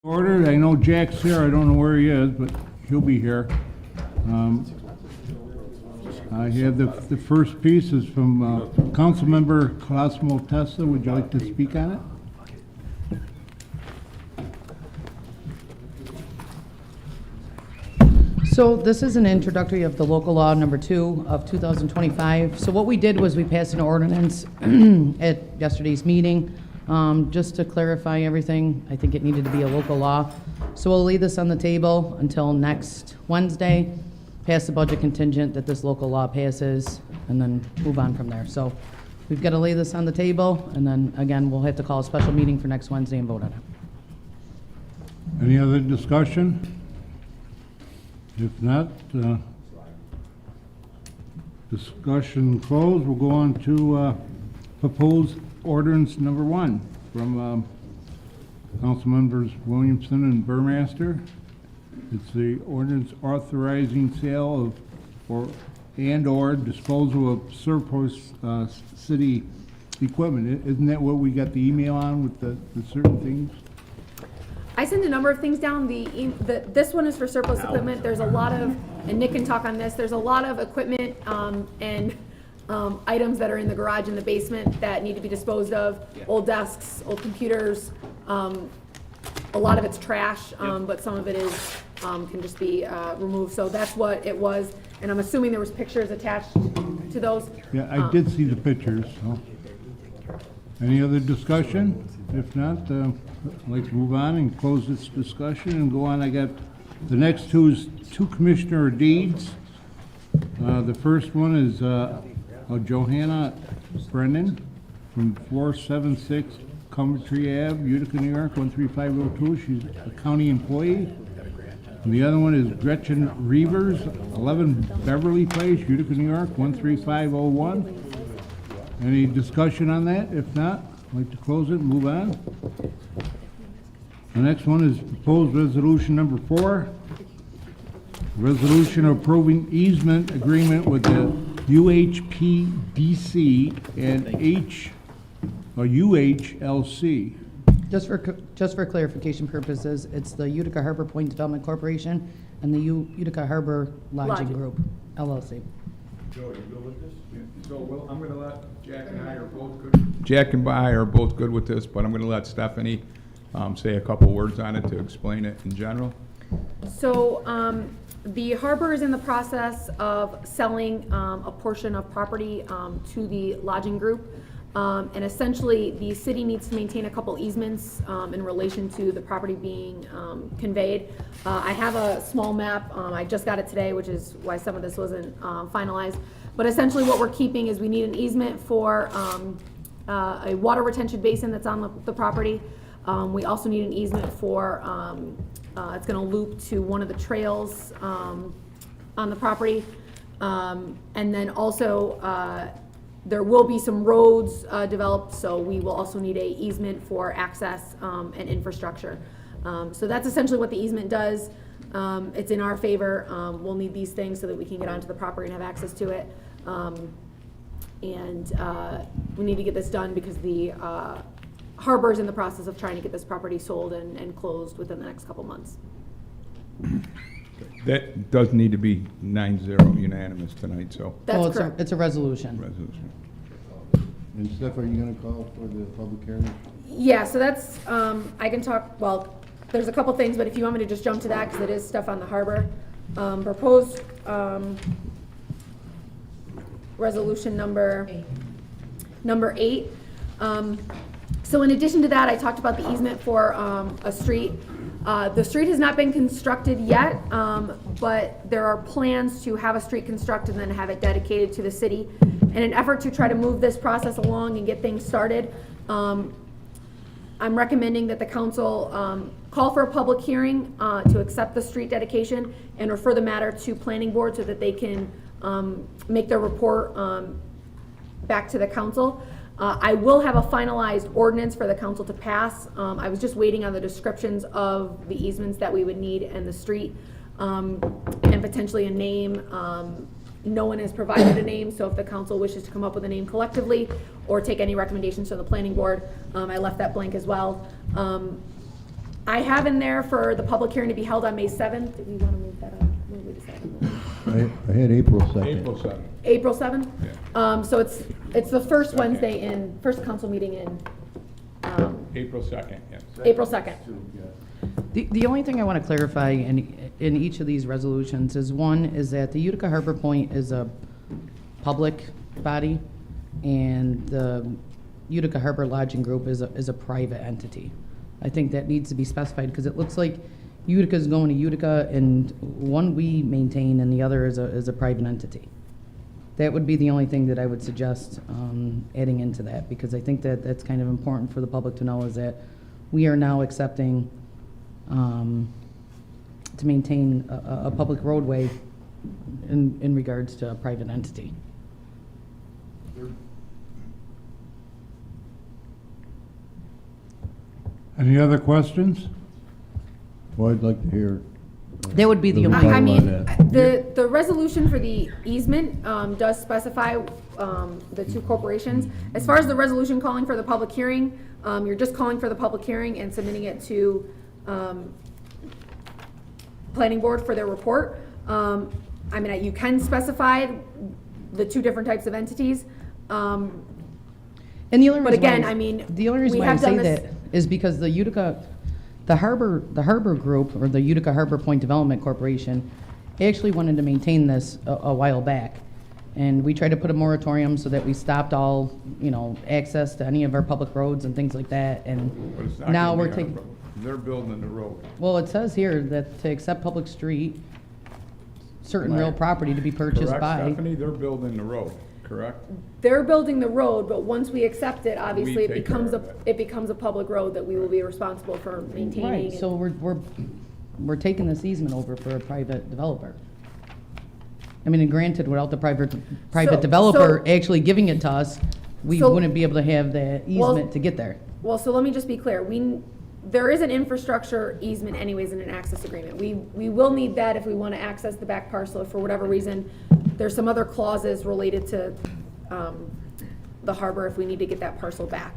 Order. I know Jack's here. I don't know where he is, but he'll be here. I have the first piece is from Councilmember Cosmo Testa. Would you like to speak on it? So this is an introductory of the local law number 2 of 2025. So what we did was we passed an ordinance at yesterday's meeting, just to clarify everything. I think it needed to be a local law. So we'll leave this on the table until next Wednesday, pass the budget contingent that this local law passes, and then move on from there. So we've got to lay this on the table, and then again, we'll have to call a special meeting for next Wednesday and vote on it. Any other discussion? If not, discussion closed. We'll go on to proposed ordinance number 1 from Council Members Williamson and Burmaster. It's the ordinance authorizing sale of or disposal of surplus city equipment. Isn't that what we got the email on with the certain things? I sent a number of things down. This one is for surplus equipment. There's a lot of, and Nick can talk on this, there's a lot of equipment and items that are in the garage in the basement that need to be disposed of. Old desks, old computers, a lot of it's trash, but some of it is can just be removed. So that's what it was, and I'm assuming there was pictures attached to those. Yeah, I did see the pictures. So. Any other discussion? If not, I'd like to move on and close this discussion and go on. I got the next two is 2 commissioner deeds. The first one is Johanna Brennan from 476 Coventry Ave, Utica, New York, 13502. She's a county employee. And the other one is Gretchen Reavers, 11 Beverly Place, Utica, New York, 13501. Any discussion on that? If not, I'd like to close it and move on. The next one is proposed resolution number 4. Resolution approving easement agreement with the UHPDC and UHLC. Just for clarification purposes, it's the Utica Harbor Point Development Corporation and the Utica Harbor Lodging Group, LLC. Joe, you good with this? Yeah. So, well, I'm gonna let Jack and I are both good. Jack and I are both good with this, but I'm gonna let Stephanie say a couple words on it to explain it in general. So the harbor is in the process of selling a portion of property to the lodging group. And essentially, the city needs to maintain a couple easements in relation to the property being conveyed. I have a small map. I just got it today, which is why some of this wasn't finalized. But essentially what we're keeping is we need an easement for a water retention basin that's on the property. We also need an easement for, it's gonna loop to one of the trails on the property. And then also, there will be some roads developed, so we will also need a easement for access and infrastructure. So that's essentially what the easement does. It's in our favor. We'll need these things so that we can get onto the property and have access to it. We need to get this done because the harbor is in the process of trying to get this property sold and closed within the next couple months. That does need to be 9-0 unanimous tonight, so. That's correct. It's a resolution. Resolution. And Steph, are you going to call for the public hearing? Yeah, so that's, I can talk, well, there's a couple things, but if you want me to just jump to that, because it is stuff on the harbor. Proposed resolution number 8. So in addition to that, I talked about the easement for a street. The street has not been constructed yet, but there are plans to have a street constructed and then have it dedicated to the city. In an effort to try to move this process along and get things started, I'm recommending that the council call for a public hearing to accept the street dedication and refer the matter to planning board so that they can make their report back to the council. I will have a finalized ordinance for the council to pass. I was just waiting on the descriptions of the easements that we would need and the street, and potentially a name. No one has provided a name, so if the council wishes to come up with a name collectively or take any recommendations from the planning board, I left that blank as well. I have in there for the public hearing to be held on May 7th. Do we want to move that up? What did we decide on? I had April 2nd. April 7th. April 7th? Yeah. So it's the first Second. Wednesday in, first council meeting in, April 2nd, yes. April 2nd. The only thing I want to clarify in each of these resolutions is, one, is that the Utica Harbor Point is a public body, and the Utica Harbor Lodging Group is a private entity. I think that needs to be specified, because it looks like Utica's going to Utica, and one we maintain and the other is a private entity. That would be the only thing that I would suggest adding into that, because I think that that's kind of important for the public to know, is that we are now accepting to maintain a public roadway in regards to a private entity. Any other questions? Well, I'd like to hear. That would be the The only. I mean, that. the resolution for the easement does specify the two corporations. As far as the resolution calling for the public hearing, you're just calling for the public hearing and submitting it to planning board for their report. I mean, you can specify the two different types of entities. And the only reason But again, why- I mean, the only reason we why I have say done this- that is because the Utica, the Harbor Group, or the Utica Harbor Point Development Corporation, actually wanted to maintain this a while back. And we tried to put a moratorium so that we stopped all, access to any of our public roads and things like that, and But it's not now gonna we're be on taking, the road. They're building the road. well, it says here that to accept public street, certain real Right. property to be purchased Correct, by. Stephanie? They're building the road, correct? They're building the road, but once we accept it, obviously, We it take care becomes of it. it becomes a public road that we will be responsible for maintaining. Right, and- so we're taking this easement over for a private developer. I mean, and granted, without the private So- developer so- actually giving it to us, we So- wouldn't be able to have the Well- easement to get there. Well, so let me just be clear. There is an infrastructure easement anyways in an access agreement. We will need that if we want to access the back parcel if for whatever reason. There's some other clauses related to the harbor if we need to get that parcel back.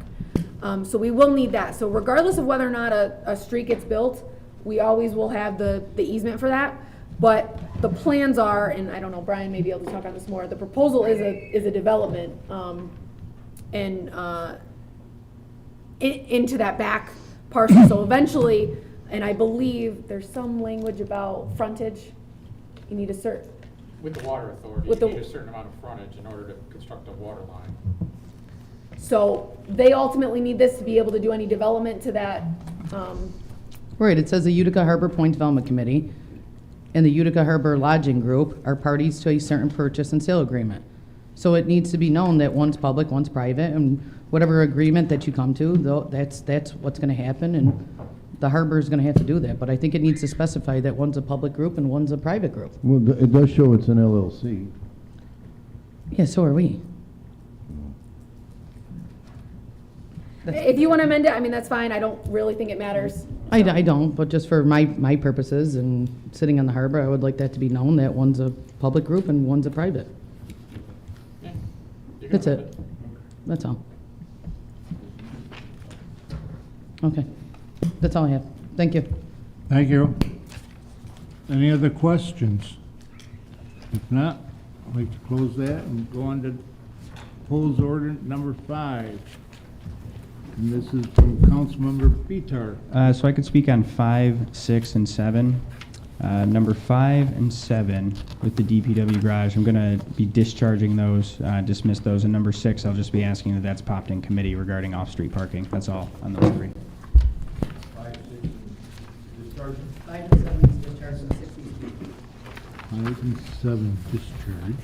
So we will need that. So regardless of whether or not a street gets built, we always will have the easement for that. But the plans are, and I don't know, Brian may be able to talk on this more, the proposal is a development into that back parcel. So eventually, and I believe there's some language about frontage. You need a certain, With the water authority, With you the- need a certain amount of frontage in order to construct a water line. so they ultimately need this to be able to do any development to that. Right, it says the Utica Harbor Point Development Committee and the Utica Harbor Lodging Group are parties to a certain purchase and sale agreement. So it needs to be known that one's public, one's private, and whatever agreement that you come to, though, that's what's gonna happen, and the harbor's gonna have to do that. But I think it needs to specify that one's a public group and one's a private group. Well, it does show it's an LLC. Yeah, so are we. If you want to amend it, I mean, that's fine. I don't really think it matters. I don't, but just for my purposes and sitting on the harbor, I would like that to be known that one's a public group and one's a private. Yeah. You can That's amend it. That's all. Okay. That's all I have. Thank you. Thank you. Any other questions? If not, I'd like to close that and go on to proposed ordinance number 5. And this is from Councilmember Bitar. So I could speak on 5, 6, and 7. Number 5 and 7 with the DPW garage, I'm going to be discharging those, dismiss those. And number 6, I'll just be asking that that's popped in committee regarding off-street parking. That's all on those 3. 5 and 7 discharge.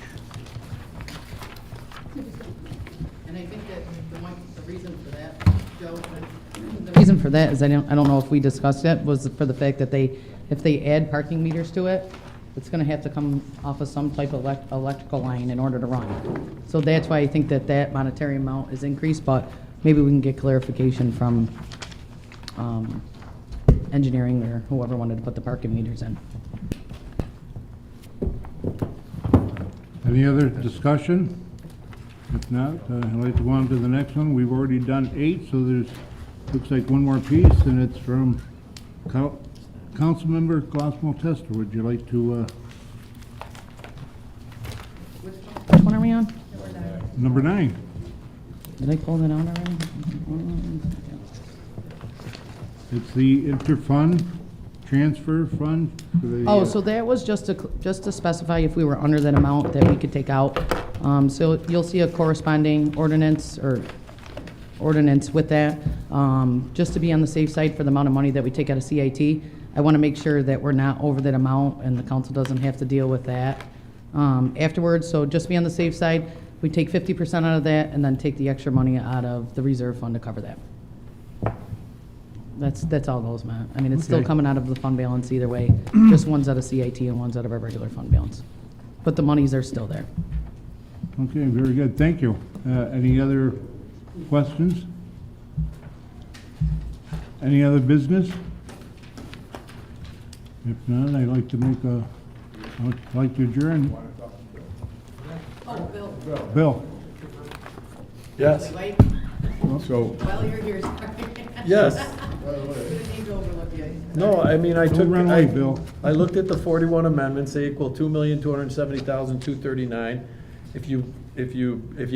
And I think that the reason for that, Joe, the reason for that is I don't know if we discussed it, was for the fact that if they add parking meters to it, it's gonna have to come off of some type of electrical line in order to run. So that's why I think that monetary amount is increased, but maybe we can get clarification from engineering or whoever wanted to put the parking meters in. Any other discussion? If not, I'd like to go on to the next one. We've already done 8, so looks like one more piece, and it's from Councilmember Glassmo Tester, would you like to, Which one are we on? number 9? Did I pull that out already? It's the interfund transfer fund for the. Oh, so that was just to specify if we were under that amount that we could take out. So you'll see a corresponding ordinance with that. Just to be on the safe side for the amount of money that we take out of CIT, I want to make sure that we're not over that amount and the council doesn't have to deal with that afterwards. So just be on the safe side. We take 50% out of that and then take the extra money out of the reserve fund to cover that. That's all those, Matt. I mean, it's still Okay. coming out of the fund balance either way. Just one's out of CIT and one's out of our regular fund balance. But the monies are still there. Okay, very good, thank you. Any other questions? Any other business? If not, I'd like to I'd like to adjourn. Oh, Bill. Bill? Yes, So, While you're here, yes. No, I mean, I Don't took, run away, Bill. I looked at the 41 amendments, they equal 2,270,239. If you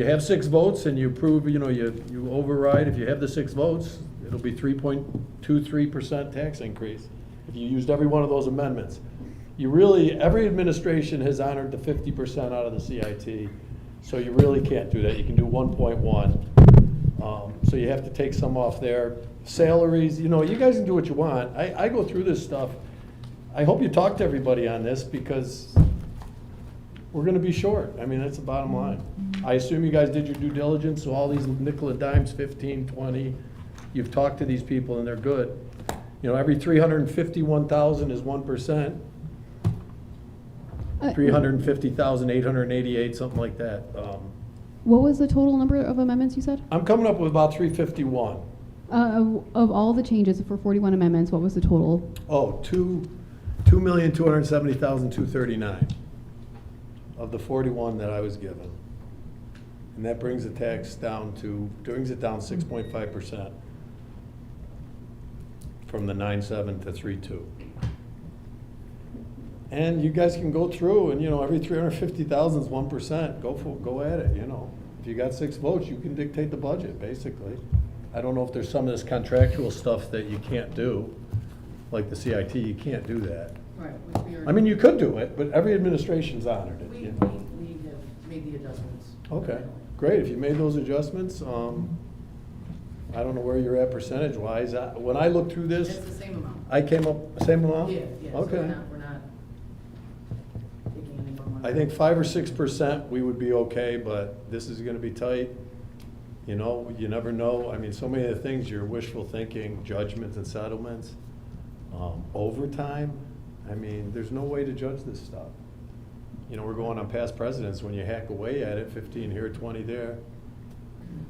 have 6 votes and you approve, you override, if you have the 6 votes, it'll be 3.23% tax increase, if you used every one of those amendments. Every administration has honored the 50% out of the CIT, so you really can't do that. You can do 1.1. So you have to take some off there. Salaries, you guys can do what you want. I go through this stuff. I hope you talk to everybody on this because we're gonna be short. I mean, that's the bottom line. I assume you guys did your due diligence, so all these nickel and dimes, 15, 20, you've talked to these people and they're good. Every 351,000 is 1%. 350,888, something like that. What was the total number of amendments you said? I'm coming up with about 351. Of all the changes for 41 amendments, what was the total? Oh, 2,270,239 of the 41 that I was given. And that brings the tax down 6.5% from the 9.7 to 3.2. And you guys can go through and, every 350,000 is 1%. Go at it, If you got 6 votes, you can dictate the budget, basically. I don't know if there's some of this contractual stuff that you can't do, like the CIT, you can't do that. Right. I mean, you could do it, but every administration's honored it. We have made the adjustments. Okay, great. If you made those adjustments, I don't know where you're at percentage-wise. When I looked through this, It's the same amount. I came up, same amount? Yeah. So Okay. we're not taking any more money. I think 5 or 6% we would be okay, but this is gonna be tight. You never know. I mean, so many of the things, you're wishful thinking, judgments and settlements. Overtime, I mean, there's no way to judge this stuff. We're going on past precedents. When you hack away at it, 15 here, 20 there.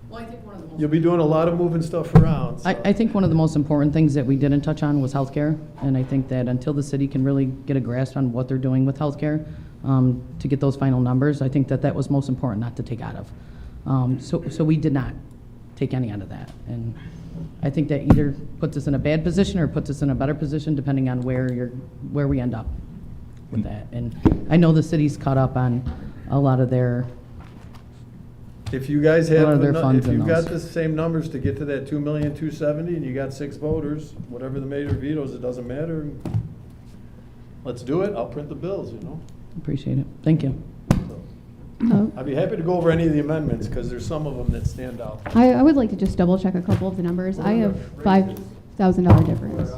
Well, I think one of the most. You'll be doing a lot of moving stuff around. so. I think one of the most important things that we didn't touch on was healthcare, and I think that until the city can really get a grasp on what they're doing with healthcare, to get those final numbers, I think that was most important not to take out of. So we did not take any out of that, and I think that either puts us in a bad position or puts us in a better position depending on where we end up with that. And I know the city's caught up on a lot of their. If you guys A lot have, of their funds if in you've got those. the same numbers to get to that 2,270,000 and you got 6 voters, whatever the mayor vetoes, it doesn't matter. Let's do it. I'll print the bills, Appreciate it. Thank you. I'd be happy to go over any of the amendments because there's some of them that stand out. I would like to just double check a couple of the numbers. I have $5,000 difference.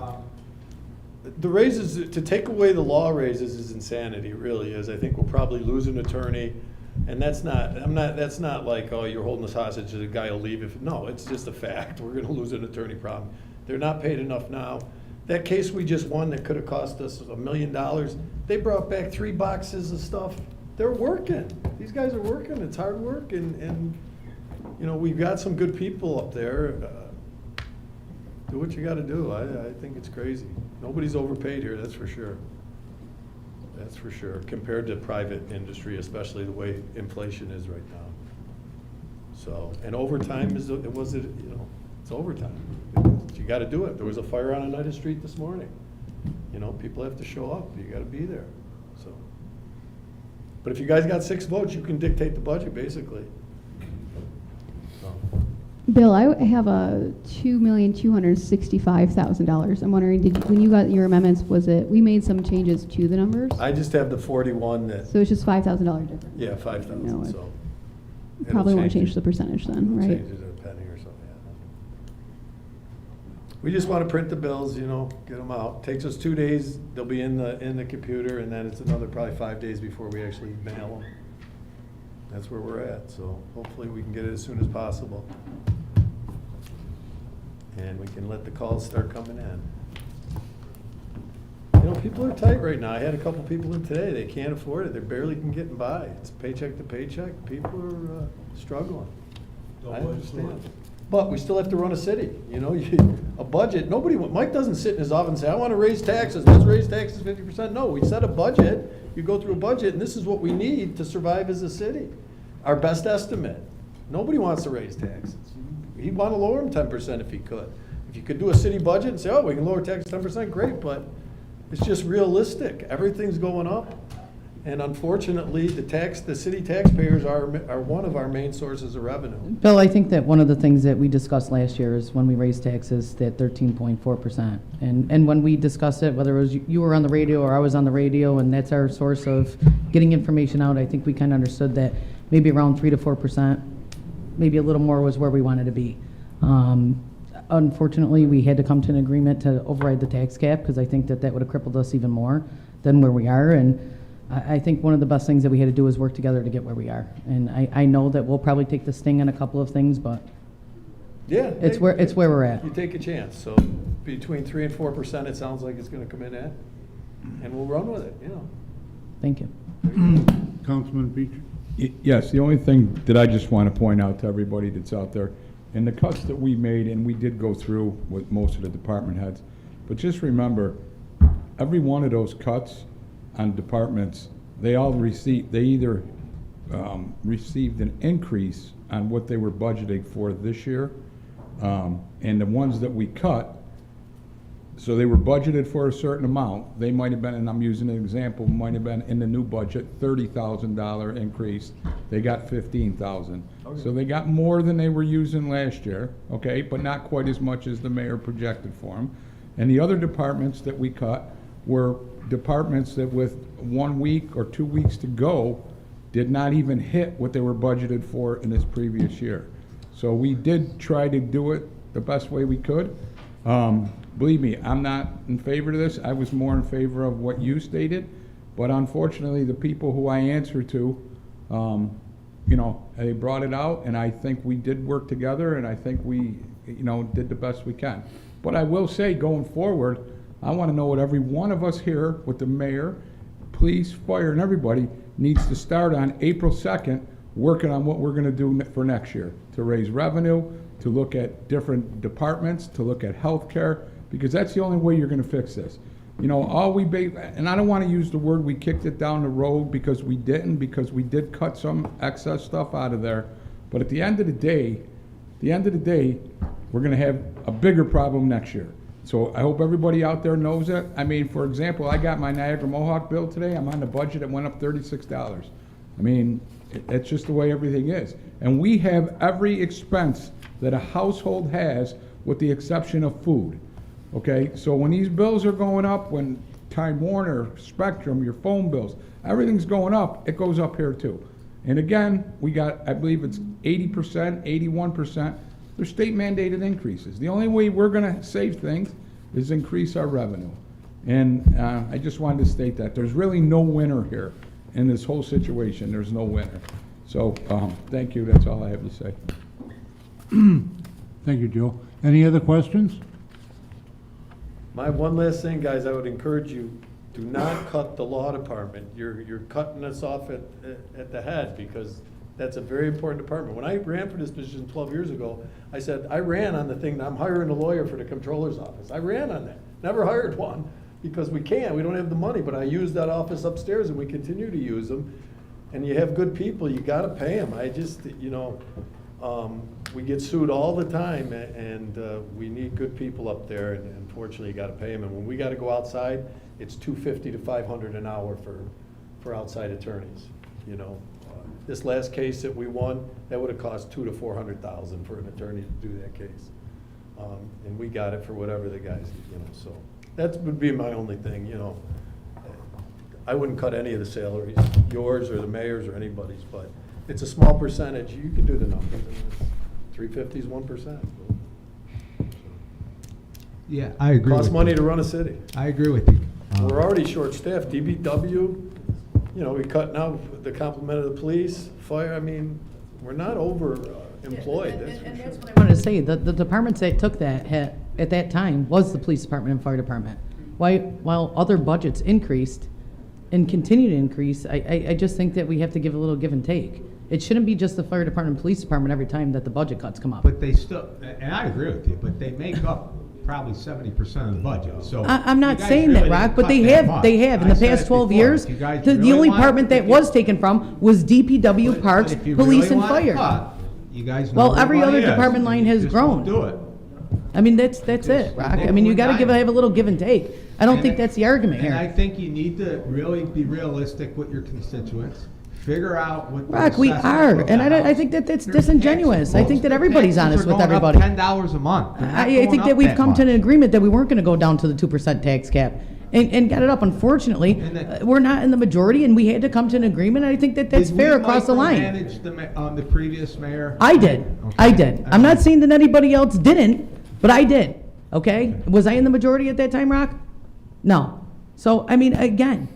The raises, to take away the law raises is insanity, it really is. I think we'll probably lose an attorney. And that's not like, oh, you're holding us hostage, the guy will leave. No, it's just a fact. We're gonna lose an attorney problem. They're not paid enough now. That case we just won that could have cost us $1 million, they brought back 3 boxes of stuff. They're working. These guys are working. It's hard work and we've got some good people up there. Do what you gotta do. I think it's crazy. Nobody's overpaid here, that's for sure. That's for sure, compared to private industry, especially the way inflation is right now. So, and overtime it's It's overtime. You gotta do it. There was a fire on Oneida Street this morning. You know, people have to show up. You gotta be there, so. But if you guys got 6 votes, you can dictate the budget, basically. So. Bill, I have a $2,265,000. I'm wondering, when you got your amendments, we made some changes to the numbers? I just have the 41 that, So it's just $5,000 difference? yeah, 5,000, No, so. It'll Probably won't change change the percentage then, right? Change it to a penny or something. We just want to print the bills, you know, get them out. Takes us 2 days, they'll be in the computer, and then it's another probably 5 days before we actually mail them. That's where we're at, so hopefully we can get it as soon as possible. And we can let the calls start coming in. You know, people are tight right now. I had a couple people in today, they can't afford it, they barely can get by. It's paycheck to paycheck, people are struggling. I understand. But we still have to run a city, you know, a budget, Mike doesn't sit in his office and say, I want to raise taxes, let's raise taxes 50%. No, we set a budget, you go through a budget, and this is what we need to survive as a city. Our best estimate. Nobody wants to raise taxes. He'd want to lower them 10% if he could. If you could do a city budget and say, oh, we can lower taxes 10%, great, but it's just realistic. Everything's going up. And unfortunately, the city taxpayers are one of our main sources of revenue. Bill, I think that one of the things that we discussed last year is when we raised taxes, that 13.4%. And when we discussed it, whether it was you were on the radio or I was on the radio, and that's our source of getting information out, I think we kind of understood that maybe around 3 to 4%, maybe a little more was where we wanted to be. Unfortunately, we had to come to an agreement to override the tax cap, because I think that would have crippled us even more than where we are. And I think one of the best things that we had to do is work together to get where we are. And I know that we'll probably take the sting on a couple of things, but Yeah. it's where we're at. You take a chance, so between 3 and 4%, it sounds like it's gonna come in at, and we'll run with it, you know. Thank you. Councilman Beecher? Yes, the only thing that I just want to point out to everybody that's out there, and the cuts that we made, and we did go through with most of the department heads, but just remember, every one of those cuts on departments, they either received an increase on what they were budgeting for this year, and the ones that we cut, so they were budgeted for a certain amount. They might have been, and I'm using an example, might have been in the new budget, $30,000 increase. They got $15,000. Okay. So they got more than they were using last year, okay, but not quite as much as the mayor projected for them. And the other departments that we cut were departments that with 1 week or 2 weeks to go did not even hit what they were budgeted for in this previous year. So we did try to do it the best way we could. Believe me, I'm not in favor of this. I was more in favor of what you stated, but unfortunately, the people who I answer to, you know, they brought it out, and I think we did work together, and I think we, you know, did the best we can. But I will say, going forward, I want to know what every one of us here, with the mayor, police, fire, and everybody, needs to start on April 2nd, working on what we're going to do for next year, to raise revenue, to look at different departments, to look at healthcare, because that's the only way you're going to fix this. You know, and I don't want to use the word we kicked it down the road, because we didn't, because we did cut some excess stuff out of there. But at the end of the day, we're going to have a bigger problem next year. So I hope everybody out there knows it. I mean, for example, I got my Niagara Mohawk bill today. I'm on the budget. It went up $36. I mean, it's just the way everything is. And we have every expense that a household has, with the exception of food. Okay, so when these bills are going up, when Time Warner, Spectrum, your phone bills, everything's going up, it goes up here too. And again, we got, I believe it's 80%, 81%, they're state mandated increases. The only way we're gonna save things is increase our revenue. And I just wanted to state that. There's really no winner here in this whole situation. There's no winner. So, thank you, that's all I have to say. Thank you, Joe. Any other questions? My one last thing, guys, I would encourage you, do not cut the law department. You're cutting us off at the head, because that's a very important department. When I ran for this position 12 years ago, I said, I ran on the thing that I'm hiring a lawyer for the comptroller's office. I ran on that. Never hired one, because we don't have the money, but I used that office upstairs, and we continue to use them. And you have good people, you gotta pay them. I just, you know, We get sued all the time, and we need good people up there, and unfortunately, you gotta pay them. And when we gotta go outside, it's $250 to $500 an hour for outside attorneys, you know. This last case that we won, that would've cost $200,000 to $400,000 for an attorney to do that case. And we got it for whatever the guys, you know, so. That would be my only thing, you know. I wouldn't cut any of the salaries, yours or the mayor's or anybody's, but it's a small percentage. You can do the numbers. 350 is 1%. Yeah, I agree. Costs with money you. to run a city. I agree with you. We're already short-staffed. DBW, you know, we cut now the complement of the police, fire. I mean, we're not over-employed, that's for sure. I wanted to say, the departments that took that hit at that time was the police department and fire department. While other budgets increased and continue to increase, I just think that we have to give a little give and take. It shouldn't be just the fire department and police department every time that the budget cuts come up. But they still, and I agree with you, but they make up probably 70% of the budget, so. I'm not you guys saying really that, didn't Rock, but cut they that have, much. they have. In I the said past it 12 before. years, If you guys the really only wanted department to that get- was taken from was DPW, But Parks, if you Police, really and wanna Fire. cut, you guys know Well, where every money other is, department and line you has just grown. won't do it. I mean, that's it, Rock. I mean, you gotta have a little give and take. I don't think that's the argument And I here. think you need to really be realistic with your constituents, figure out what. the Rock, we assessment are, of and the I house- think that that's Their disingenuous. I think that taxes- everybody's their honest taxes with are going up everybody. $10 a month. They're not I going think up that we've that come to an much. agreement that we weren't gonna go down to the 2% tax cap and got it up. Unfortunately, And that- we're not in the majority, and we had to come to an agreement. I think that that's Did fair we across the line. micromanage the previous mayor? I did. I did. I'm not saying that anybody else didn't, but I did. Okay? Was I in the majority at that time, Rock? No. So, I mean, again,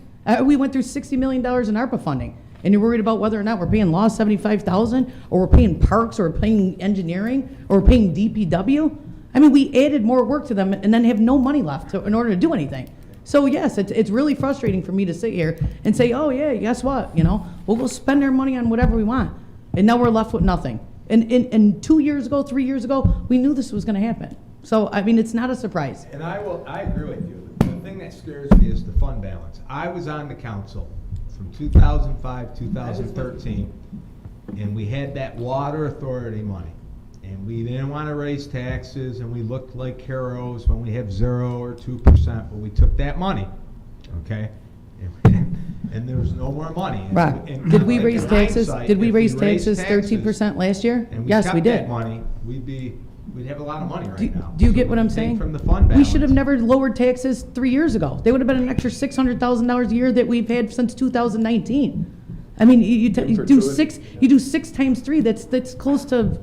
we went through $60 million in ARPA funding, and you're worried about whether or not we're paying Law 75,000, or we're paying Parks, or we're paying engineering, or we're paying DPW. I mean, we added more work to them and then have no money left in order to do anything. So yes, it's really frustrating for me to sit here and say, oh yeah, guess what? You know, we'll go spend our money on whatever we want, and now we're left with nothing. And 2 years ago, 3 years ago, we knew this was going to happen. So I mean, it's not a surprise. And I agree with you. The thing that scares me is the fund balance. I was on the council from 2005, 2013, and we had that water authority money. And we didn't want to raise taxes, and we looked like heroes when we have 0 or 2%, but we took that money, okay? And there was no more money. And- Rock, and did we like raise in taxes? hindsight, Did we if raise raised taxes 13% last year? and Yes, we kept that did. money, we'd have a lot of money right Do now. do you So get what we I'm take saying? From the fund We balance. should have never lowered taxes 3 years ago. They would have been an extra $600,000 a year that we've had since 2019. I mean, you do six times 3. That's close to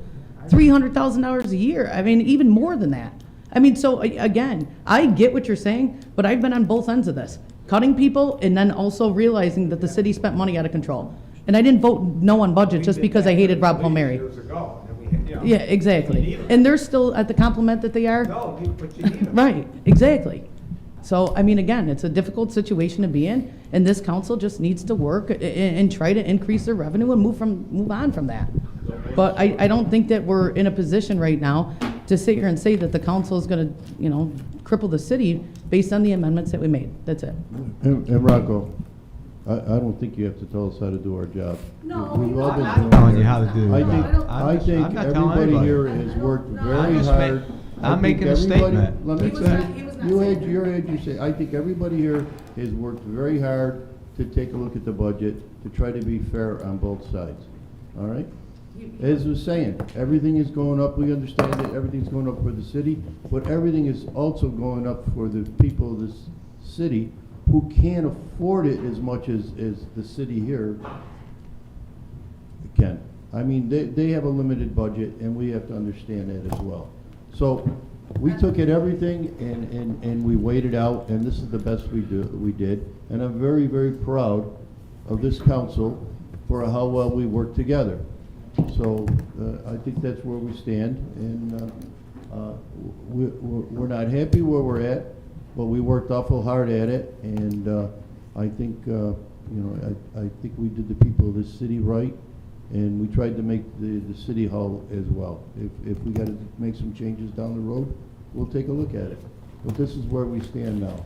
$300,000 a year. I mean, even more than that. I mean, so again, I get what you're saying, but I've been on both ends of this, cutting people and then also realizing that the city spent money out of control. And I didn't vote no on budget just because I hated Rob Palmieri. Years ago, and we had, you know, Yeah, exactly. And they're still at the compliment that they are. No, but you need them. Right, exactly. So, I mean, again, it's a difficult situation to be in, and this council just needs to work and try to increase their revenue and move on from that. But I don't think that we're in a position right now to sit here and say that the council is gonna, you know, cripple the city based on the amendments that we made. That's it. And Rocco, I don't think you have to tell us how to do our job. No, We've all been I'm doing telling it. you how to do I it. think, No, I think I'm not telling everybody anybody. here has worked very I'm just hard. I'm I think making a everybody- statement. Let me He was finish. not- he was not You saying had your head, you say, I think everybody here has worked very hard to take a look at the budget, to try to be fair on both sides, all right? As was saying, everything is going up, we understand that everything's going up for the city, but everything is also going up for the people of this city who can't afford it as much as the city here can. I mean, they have a limited budget, and we have to understand that as well. So, we took at everything and we weighed it out, and this is the best we did. And I'm very, very proud of this council for how well we worked together. So, I think that's where we stand, and we're not happy where we're at, but we worked awful hard at it, and I think, you know, I think we did the people of this city right, and we tried to make the city hall as well. If we got to make some changes down the road, we'll take a look at it. But this is where we stand now.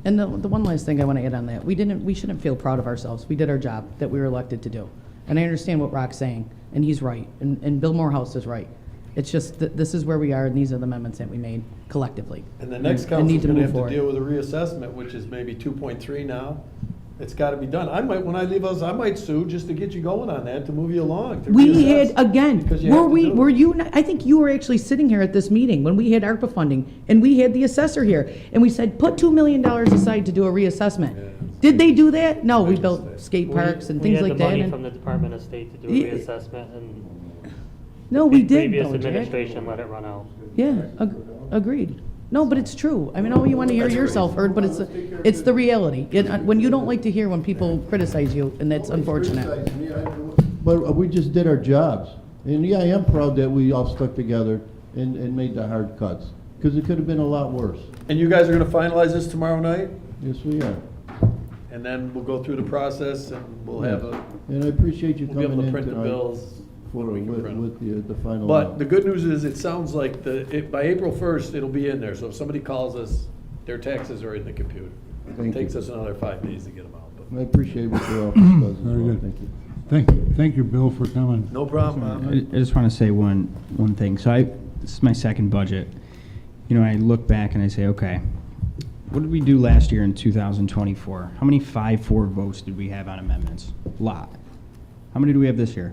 And the one last thing I want to add on that, we shouldn't feel proud of ourselves. We did our job that we were elected to do. And I understand what Rock's saying. and he's right, and Bill Morehouse is right. It's just that this is where we are, and these are the amendments that we made collectively. And the next And need council's gonna move have to forward. deal with a reassessment, which is maybe 2.3 now. It's gotta be done. When I leave us, I might sue just to get you going on that, to move you along, to We reassess, had, again, because you have to do it. were you, not- I think you were actually sitting here at this meeting when we had ARPA funding, and we had the assessor here, and we said, put $2 million aside to do a reassessment. Did they do that? No, we built skate parks and things like We that. had the money and- from the Department of State to do a Yeah. reassessment, and No, we the did, previous though, Jack. administration let it run out. Yeah, agreed. No, but it's true. I mean, oh, you want to hear yourself heard, but it's the reality. When you don't like to hear when people criticize you, and that's unfortunate. But we just did our jobs. And yeah, I am proud that we all stuck together and made the hard cuts, because it could have been a lot worse. And you guys are gonna finalize this tomorrow night? Yes, we are. And then we'll go through the process and we'll have a, And I appreciate you we'll be able coming to in print the tonight bills. for, when we can print 'em. with the final. But the good news is, it sounds like by April 1st, it'll be in there, so if somebody calls us, their taxes are in the computer. It Thank takes you. us another 5 days to get them out, but I appreciate what your office does as Very well. good. Thank you. Thank you, Bill, for coming. no problem. I just want to say one thing. So this is my second budget. You know, I look back and I say, okay, what did we do last year in 2024? How many 5-4 votes did we have on amendments? A lot. How many do we have this year?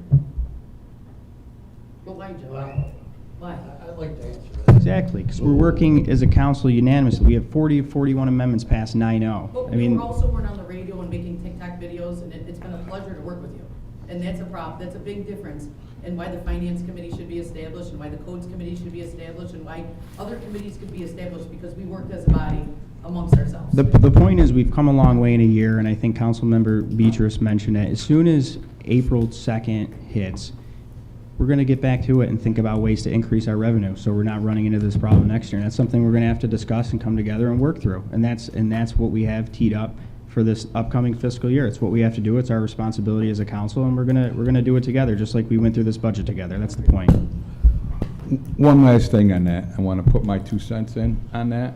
But why, Joe? Why? I'd like to answer that. Exactly, because we're working as a council unanimously. We have 40 of 41 amendments passed 9-0. But I we mean, were also weren't on the radio and making TikTok videos, and it's been a pleasure to work with you. And that's a big difference in why the finance committee should be established, and why the codes committee should be established, and why other committees could be established, because we worked as a body amongst ourselves. the point is, we've come a long way in a year, and I think Councilmember Beatrice mentioned it. As soon as April 2nd hits, we're going to get back to it and think about ways to increase our revenue, so we're not running into this problem next year. And that's something we're going to have to discuss and come together and work through. And that's what we have teed up for this upcoming fiscal year. It's what we have to do. It's our responsibility as a council, and we're gonna do it together, just like we went through this budget together. That's the point. One last thing on that, I want to put my 2 cents in on that,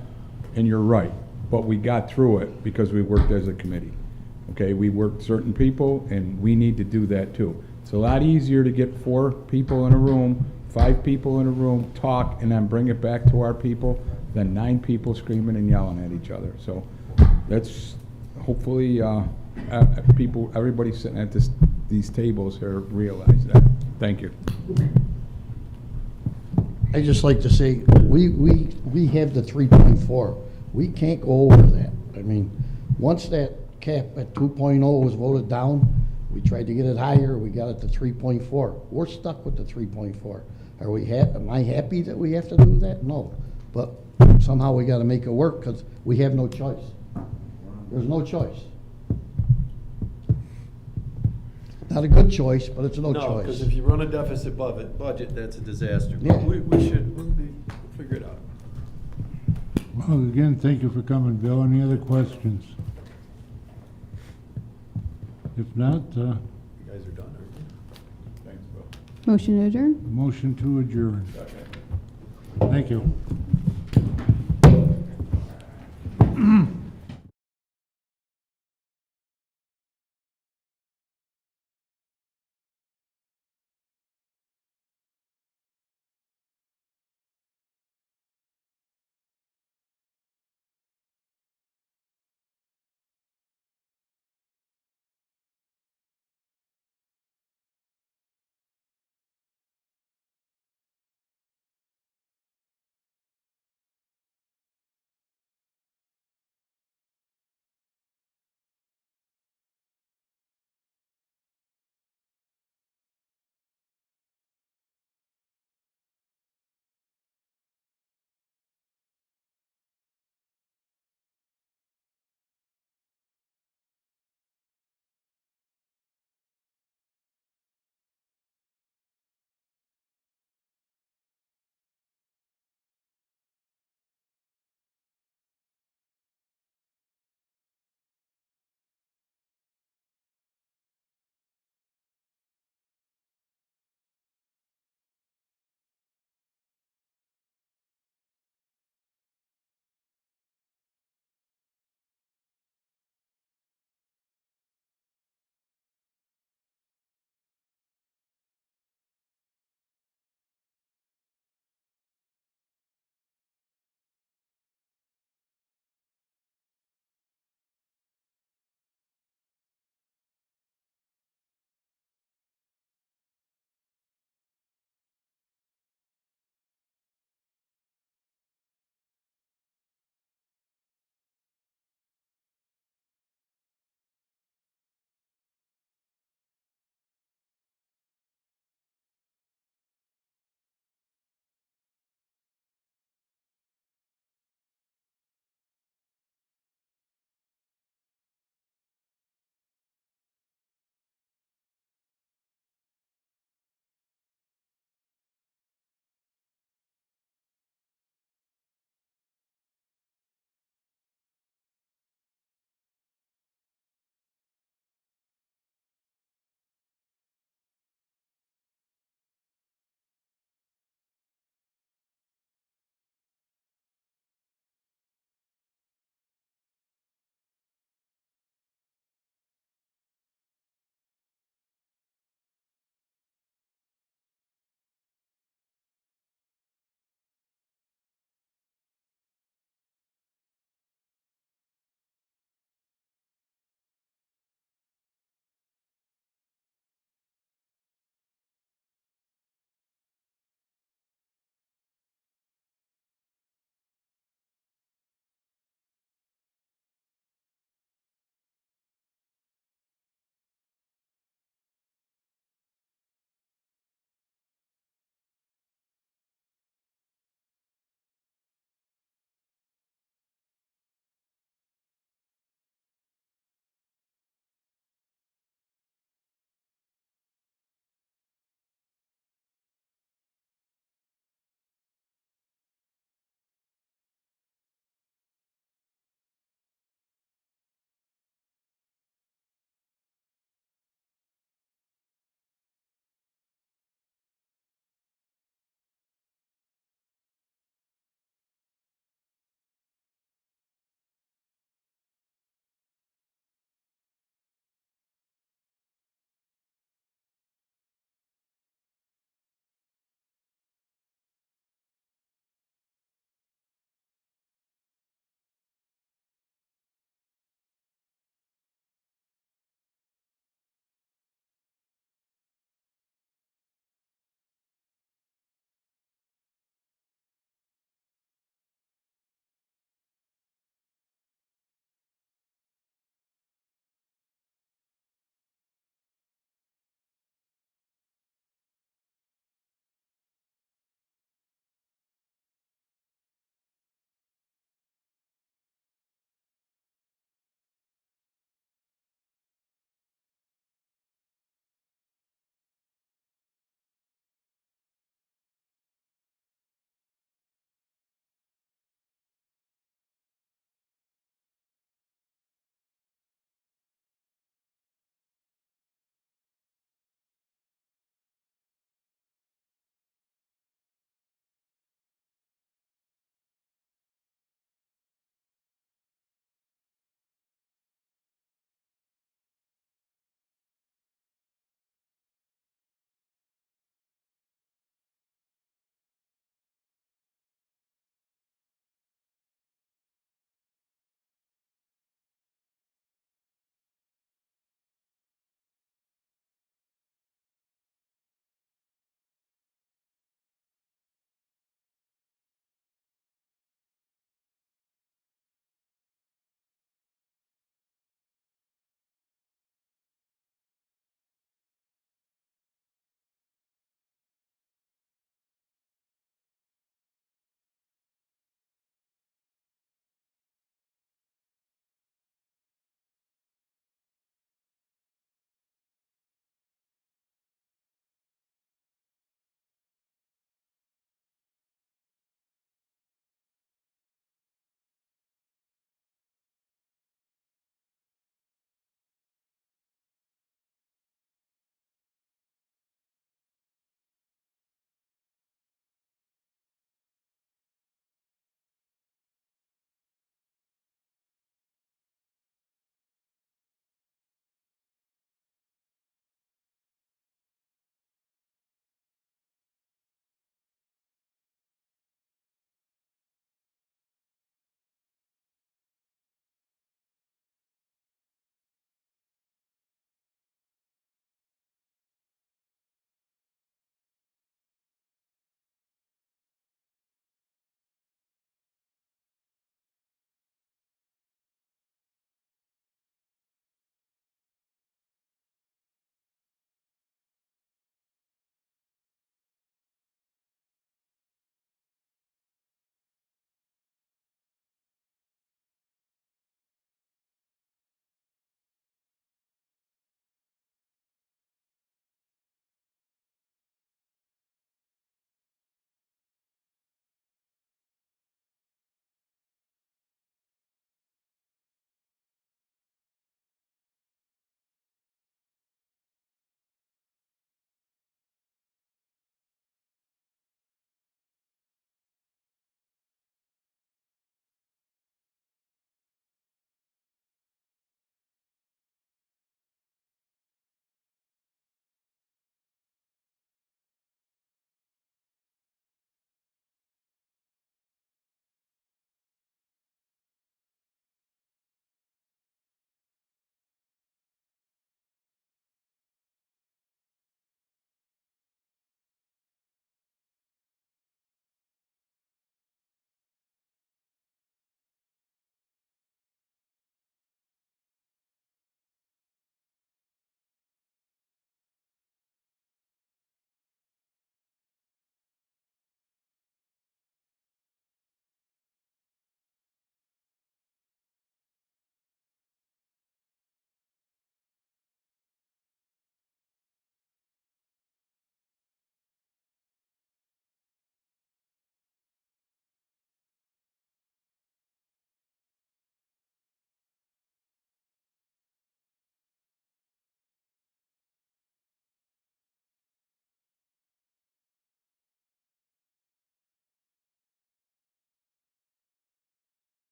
and you're right, but we got through it because we worked as a committee. Okay, we worked certain people, and we need to do that too. It's a lot easier to get 4 people in a room, 5 people in a room, talk, and then bring it back to our people, than 9 people screaming and yelling at each other. So that's, hopefully, everybody sitting at these tables here realize that. Thank you. I just like to say, we have the 3.4. We can't go over that. I mean, once that cap at 2.0 was voted down, we tried to get it higher, we got it to 3.4. We're stuck with the 3.4. Am I happy that we have to do that? No. But somehow we gotta make it work, because we have no choice. There's no choice. Not a good choice, but it's no No, choice. because if you run a deficit budget, that's a disaster. Yeah. But we'll figure it out. Well, again, thank you for coming, Bill. Any other questions? If not, You guys are done, aren't you? Thanks, Bill. Motion to adjourn? motion to adjourn. Thank you.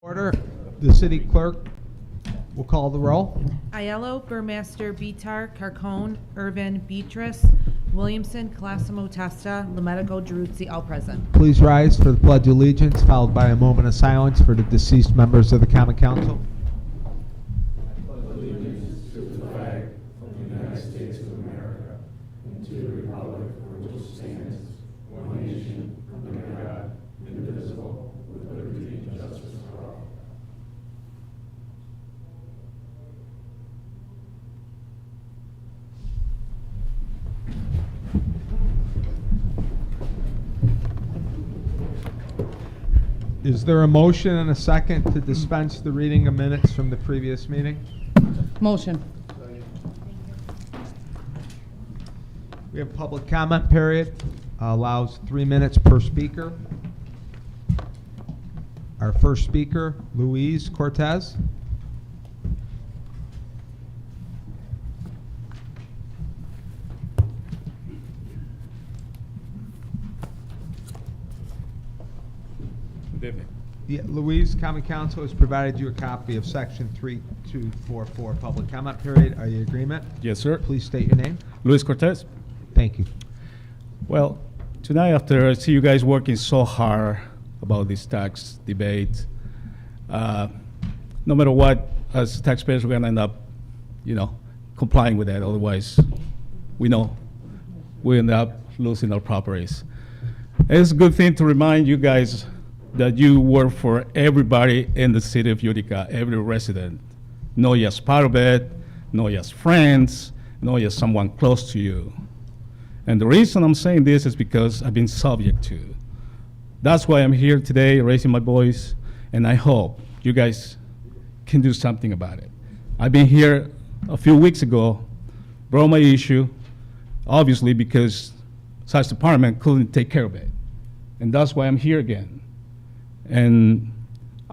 Order, the city clerk will call the roll. Aiello, Burmaster, Bitar, Carcone, Irvin, Beatrice, Williamson, Classimo Testa, Lemetico, Druzzi, all present. Please rise for the Pledge of Allegiance, followed by a moment of silence for the deceased members of the Common Council. Is there a motion and a second to dispense the reading of minutes from the previous meeting? Motion. We have public comment period, allows 3 minutes per speaker. Our first speaker, Louise Cortez. Yeah, Louise, Common Council has provided you a copy of Section 3244, public comment period. Are you in agreement? Yes, sir. Please state your name. Luis Cortez. Thank you. Well, tonight after I see you guys working so hard about this tax debate, no matter what, as taxpayers, we're gonna end up, complying with that. Otherwise, we know we end up losing our properties. It's a good thing to remind you guys that you work for everybody in the city of Utica, every resident, not just part of it, not just friends, not just someone close to you. And the reason I'm saying this is because I've been subject to. That's why I'm here today, raising my voice, and I hope you guys can do something about it. I've been here a few weeks ago, brought my issue, obviously because such department couldn't take care of it. And that's why I'm here again. And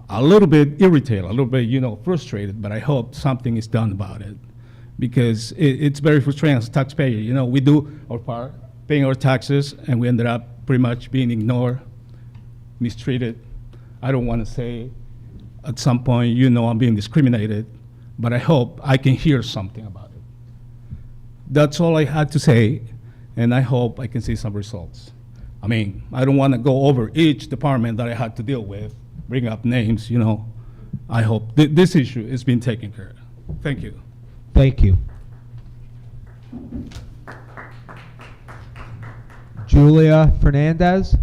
a little bit irritated, a little bit, frustrated, but I hope something is done about it. Because it's very frustrating as a taxpayer. We do our part, paying our taxes, and we ended up pretty much being ignored, mistreated. I don't want to say at some point, I'm being discriminated, but I hope I can hear something about it. That's all I had to say, and I hope I can see some results. I mean, I don't want to go over each department that I had to deal with, bring up names, I hope this issue is being taken care of. Thank you. Thank you. Julia Fernandez.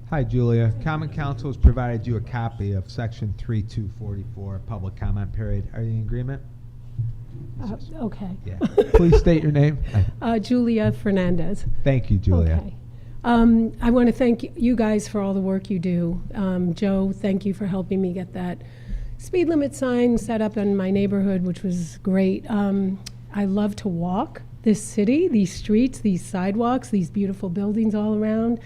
Hi, Julia. Common Council has provided you a copy of Section 3244, public comment period. Are you in agreement? Okay. Yeah. Please state your name. Julia Fernandez. Thank you, Julia. Okay. I want to thank you guys for all the work you do. Joe, thank you for helping me get that speed limit sign set up in my neighborhood, which was great. I love to walk this city, these streets, these sidewalks, these beautiful buildings all around.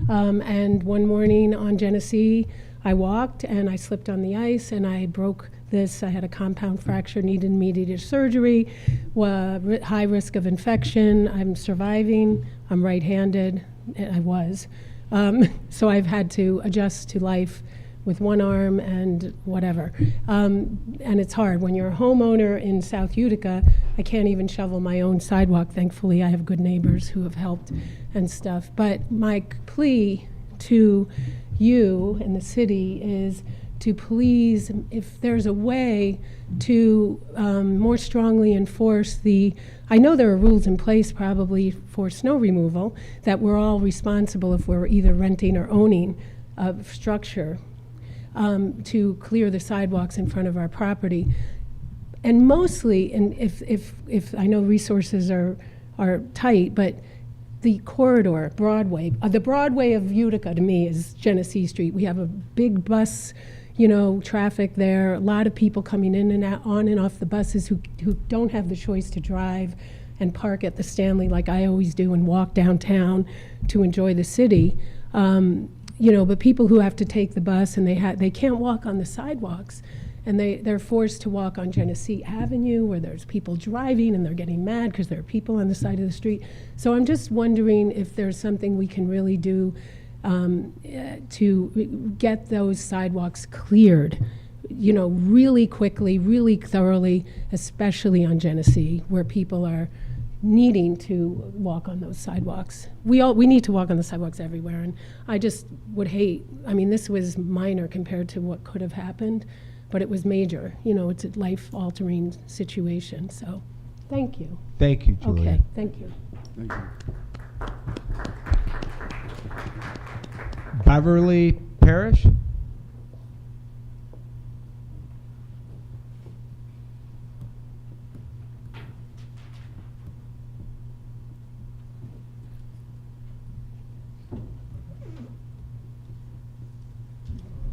And one morning on Genesee, I walked and I slipped on the ice and I broke this. I had a compound fracture, needed immediate surgery, high risk of infection. I'm surviving. I'm right-handed. I was. So I've had to adjust to life with one arm and whatever. And it's hard. When you're a homeowner in South Utica, I can't even shovel my own sidewalk. Thankfully, I have good neighbors who have helped and stuff. But my plea to you and the city is to please, if there's a way to more strongly enforce I know there are rules in place probably for snow removal, that we're all responsible if we're either renting or owning a structure to clear the sidewalks in front of our property. And mostly, and if I know resources are tight, but the corridor, Broadway, the Broadway of Utica to me is Genesee Street. We have a big bus, traffic there, a lot of people coming in and out, on and off the buses who don't have the choice to drive and park at the Stanley like I always do and walk downtown to enjoy the city. But people who have to take the bus and they can't walk on the sidewalks. and they're forced to walk on Genesee Avenue where there's people driving and they're getting mad because there are people on the side of the street. So I'm just wondering if there's something we can really do to get those sidewalks cleared, you know, really quickly, really thoroughly, especially on Genesee, where people are needing to walk on those sidewalks. We need to walk on the sidewalks everywhere, and I just would hate, I mean, this was minor compared to what could have happened, but it was major. You know, it's a life-altering situation, so thank you. Thank you, Julia. Okay, thank you. Thank you. Beverly Parrish?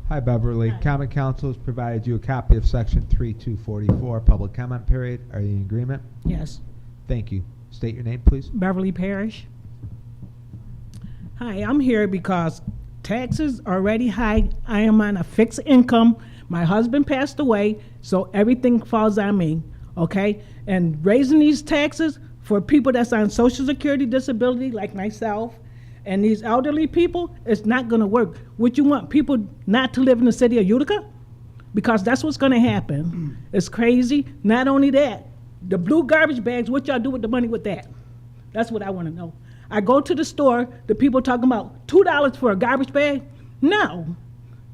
Hi, Beverly. Common Council has provided you a copy of Section 3244, public comment period. Are you in agreement? Yes. Thank you. State your name, please. Beverly Parish. Hi, I'm here because taxes are already high. I am on a fixed income. My husband passed away, so everything falls on me, okay? And raising these taxes for people that's on Social Security disability, like myself, and these elderly people, it's not gonna work. Would you want people not to live in the city of Utica? Because that's what's gonna happen. It's crazy. Not only that, the blue garbage bags, what y'all do with the money with that? That's what I wanna know. I go to the store, the people talking about $2 for a garbage bag? No.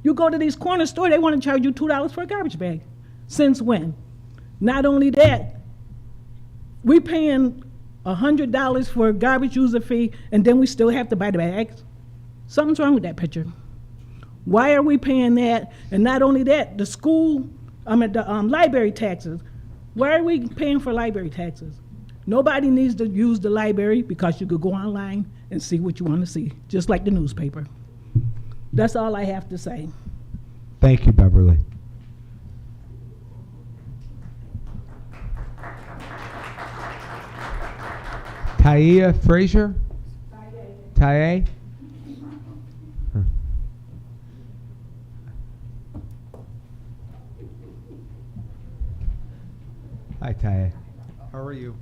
You go to these corner stores, they wanna charge you $2 for a garbage bag. Since when? Not only that, we paying $100 for a garbage user fee, and then we still have to buy the bags. Something's wrong with that picture. Why are we paying that? And not only that, the library taxes. Why are we paying for library taxes? Nobody needs to use the library because you could go online and see what you want to see, just like the newspaper. That's all I have to say. Thank you, Beverly. Taia Frazier? Taia? Huh. Hi, Taia. How are you?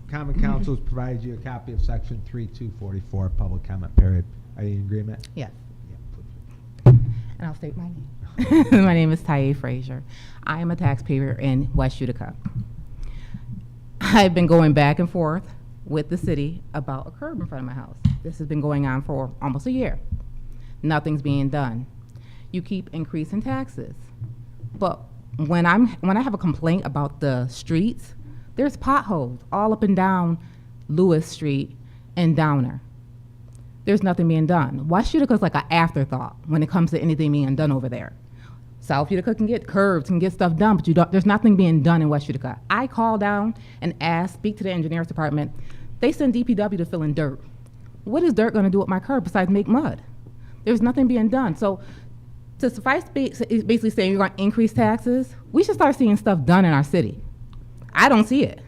Common Council has provided you a copy of Section 3244, public comment period. Are you in agreement? Yes. Yeah, And I'll state my name. My name is Taia Frazier. I am a taxpayer in West Utica. I've been going back and forth with the city about a curb in front of my house. This has been going on for almost a year. Nothing's being done. You keep increasing taxes. But when I have a complaint about the streets, there's potholes all up and down Lewis Street and Downer. There's nothing being done. West Utica is like an afterthought when it comes to anything being done over there. South Utica can get curbs, can get stuff done, but there's nothing being done in West Utica. I call down and speak to the engineers department. They send DPW to fill in dirt. What is dirt gonna do with my curb besides make mud? There's nothing being done. So to suffice basically saying you're gonna increase taxes, we should start seeing stuff done in our city. I don't see it.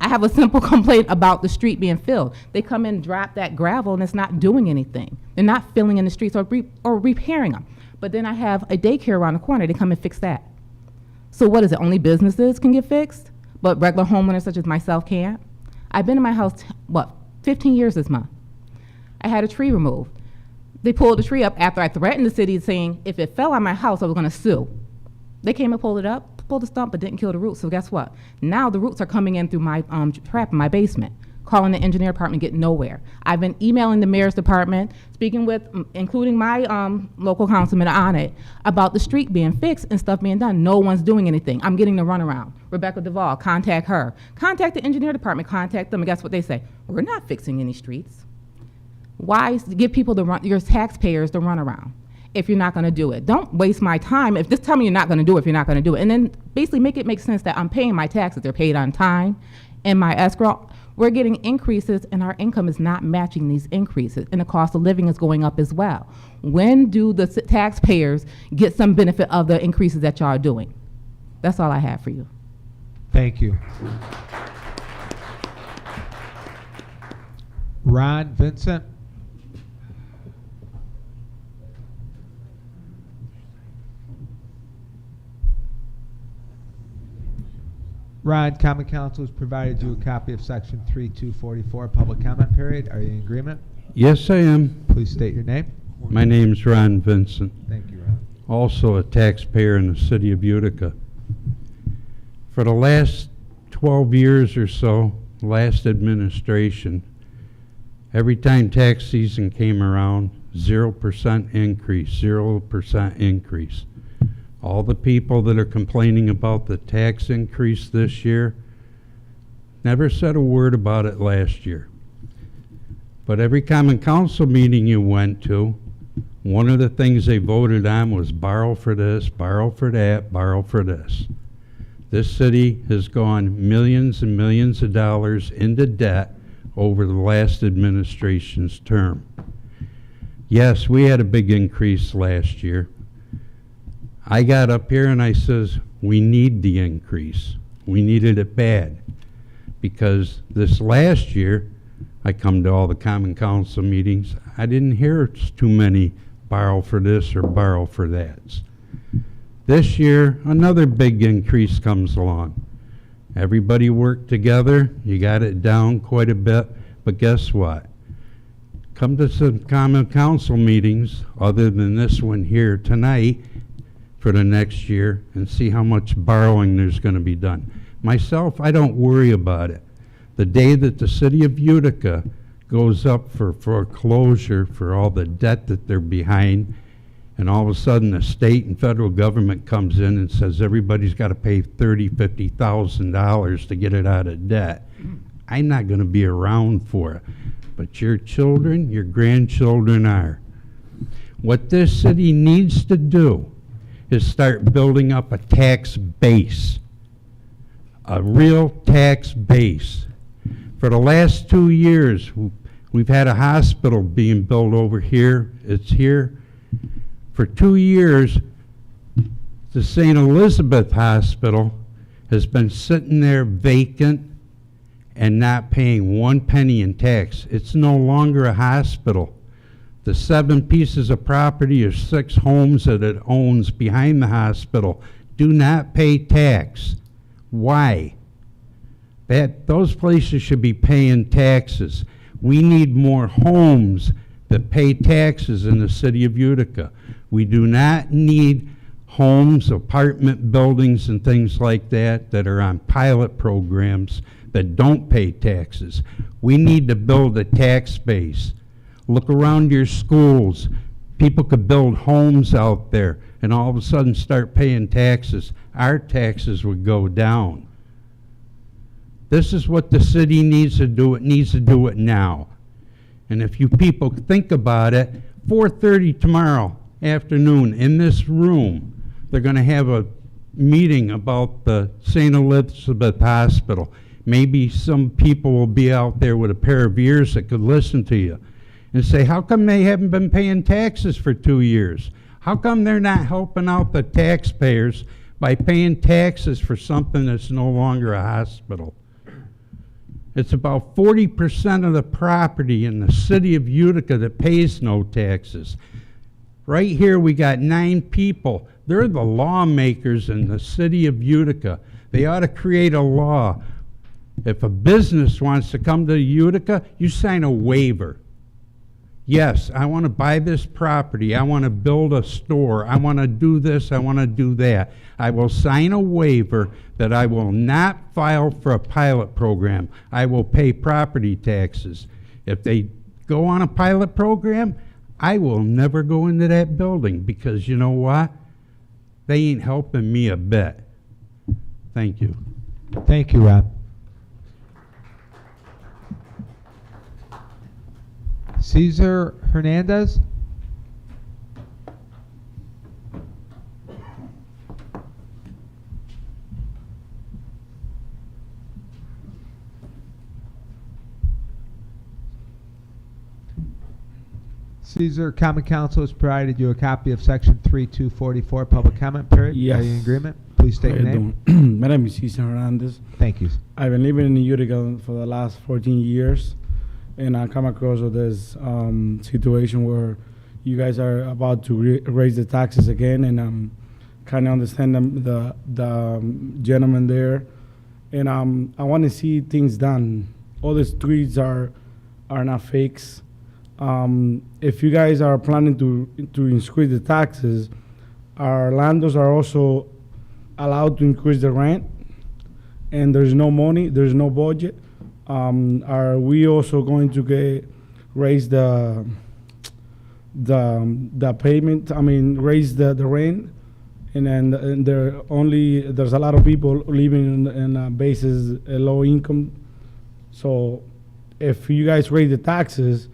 I have a simple complaint about the street being filled. They come in, drop that gravel, and it's not doing anything. They're not filling in the streets or repairing them. But then I have a daycare around the corner. They come and fix that. So what is it? Only businesses can get fixed, but regular homeowners such as myself can't? I've been in my house, 15 years this month. I had a tree removed. They pulled the tree up after I threatened the city saying if it fell on my house, I was gonna sue. They came and pulled it up, pulled the stump, but didn't kill the roots. So guess what? Now the roots are coming in through my trap in my basement. Calling the engineer department, getting nowhere. I've been emailing the mayor's department, speaking with, including my local councilman on it, about the street being fixed and stuff being done. No one's doing anything. I'm getting the runaround. Rebecca Duvall, contact her. Contact the engineer department, contact them, and guess what they say? We're not fixing any streets. Why give people your taxpayers the runaround if you're not gonna do it? Don't waste my time. If just tell me you're not gonna do it if you're not gonna do it. And then basically make it make sense that I'm paying my taxes. They're paid on time, and my escrow. We're getting increases and our income is not matching these increases, and the cost of living is going up as well. When do the taxpayers get some benefit of the increases that y'all are doing? That's all I have for you. Thank you. Ron Vincent. Ron, Common Council has provided you a copy of Section 3244, Public Comment Period. Are you in agreement? Yes, I am. Please state your name. My name's Ron Vincent. Thank you, Ron. Also a taxpayer in the city of Utica. For the last 12 years or so, last administration, every time tax season came around, 0% increase, 0% increase. All the people that are complaining about the tax increase this year never said a word about it last year. But every common council meeting you went to, one of the things they voted on was borrow for this, borrow for that, borrow for this. This city has gone millions and millions of dollars into debt over the last administration's term. Yes, we had a big increase last year. I got up here and I says, we need the increase. We needed it bad. Because this last year, I come to all the common council meetings, I didn't hear too many borrow for this or borrow for that. This year, another big increase comes along. Everybody worked together, you got it down quite a bit, but guess what? Come to some common council meetings, other than this one here tonight, for the next year, and see how much borrowing there's going to be done. Myself, I don't worry about it. The day that the city of Utica goes up for foreclosure for all the debt that they're behind, and all of a sudden the state and federal government comes in and says everybody's got to pay $30,000, $50,000 to get it out of debt, I'm not going to be around for it. But your children, your grandchildren are. What this city needs to do is start building up a tax base, a real tax base. For the last 2 years, we've had a hospital being built over here. It's here. For 2 years, the St. Elizabeth Hospital has been sitting there vacant and not paying 1 penny in tax. It's no longer a hospital. The 7 pieces of property or 6 homes that it owns behind the hospital do not pay tax. Why? Those places should be paying taxes. We need more homes that pay taxes in the city of Utica. We do not need homes, apartment buildings, and things like that that are on pilot programs that don't pay taxes. We need to build a tax base. Look around your schools. People could build homes out there and all of a sudden start paying taxes. Our taxes would go down. This is what the city needs to do. It needs to do it now. And if you people think about it, 4:30 tomorrow afternoon in this room, they're going to have a meeting about the St. Elizabeth Hospital. Maybe some people will be out there with a pair of ears that could listen to you and say, how come they haven't been paying taxes for 2 years? How come they're not helping out the taxpayers by paying taxes for something that's no longer a hospital? It's about 40% of the property in the city of Utica that pays no taxes. Right here we got 9 people. They're the lawmakers in the city of Utica. They ought to create a law. If a business wants to come to Utica, you sign a waiver. Yes, I want to buy this property. I want to build a store. I want to do this. I want to do that. I will sign a waiver that I will not file for a pilot program. I will pay property taxes. If they go on a pilot program, I will never go into that building because you know what? They ain't helping me a bit. Thank you. Thank you, Rob. Cesar Hernandez? Cesar, Common Council has provided you a copy of Section 3244, Public Comment Period. Yes. Are you in agreement? Please state your name. My name is Cesar Hernandez. Thank you. I've been living in Utica for the last 14 years, and I come across with this situation where you guys are about to raise the taxes again, and kind of understand the gentleman there, and I want to see things done. All the streets are not fixed. If you guys are planning to increase the taxes, our landlords are also allowed to increase the rent, and there's no money, there's no budget. Are we also going to raise the payment? I mean, raise the rent, and then there's a lot of people living in bases low income. So if you guys raise the taxes,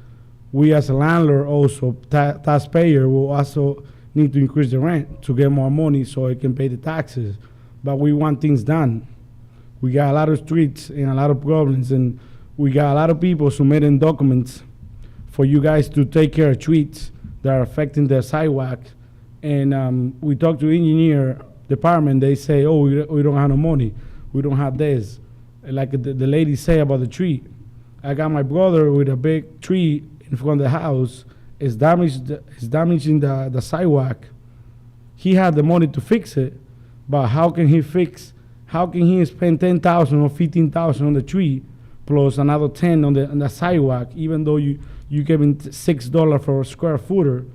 we as a landlord also taxpayer will also need to increase the rent to get more money so it can pay the taxes. But we want things done. We got a lot of streets and a lot of problems, and we got a lot of people submitting documents for you guys to take care of streets that are affecting the sidewalk. And we talked to engineer department, they say, oh, we don't have no money. We don't have this. Like the lady say about the tree. I got my brother with a big tree in front of the house. It's damaging the sidewalk. He had the money to fix it, but how can he spend $10,000 or $15,000 on the tree plus another 10 on the sidewalk, even though you give him $6 for a square footer,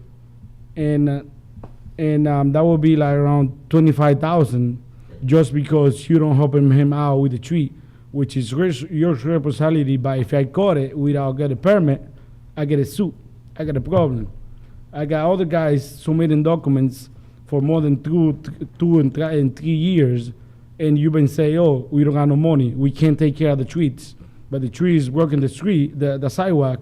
and that would be like around $25,000 just because you don't help him out with the tree, which is your responsibility. But if I caught it without get a permit, I get a suit. I got a problem. I got other guys submitting documents for more than two and 3 years, and you've been saying, oh, we don't got no money. We can't take care of the trees. But the trees working the sidewalk,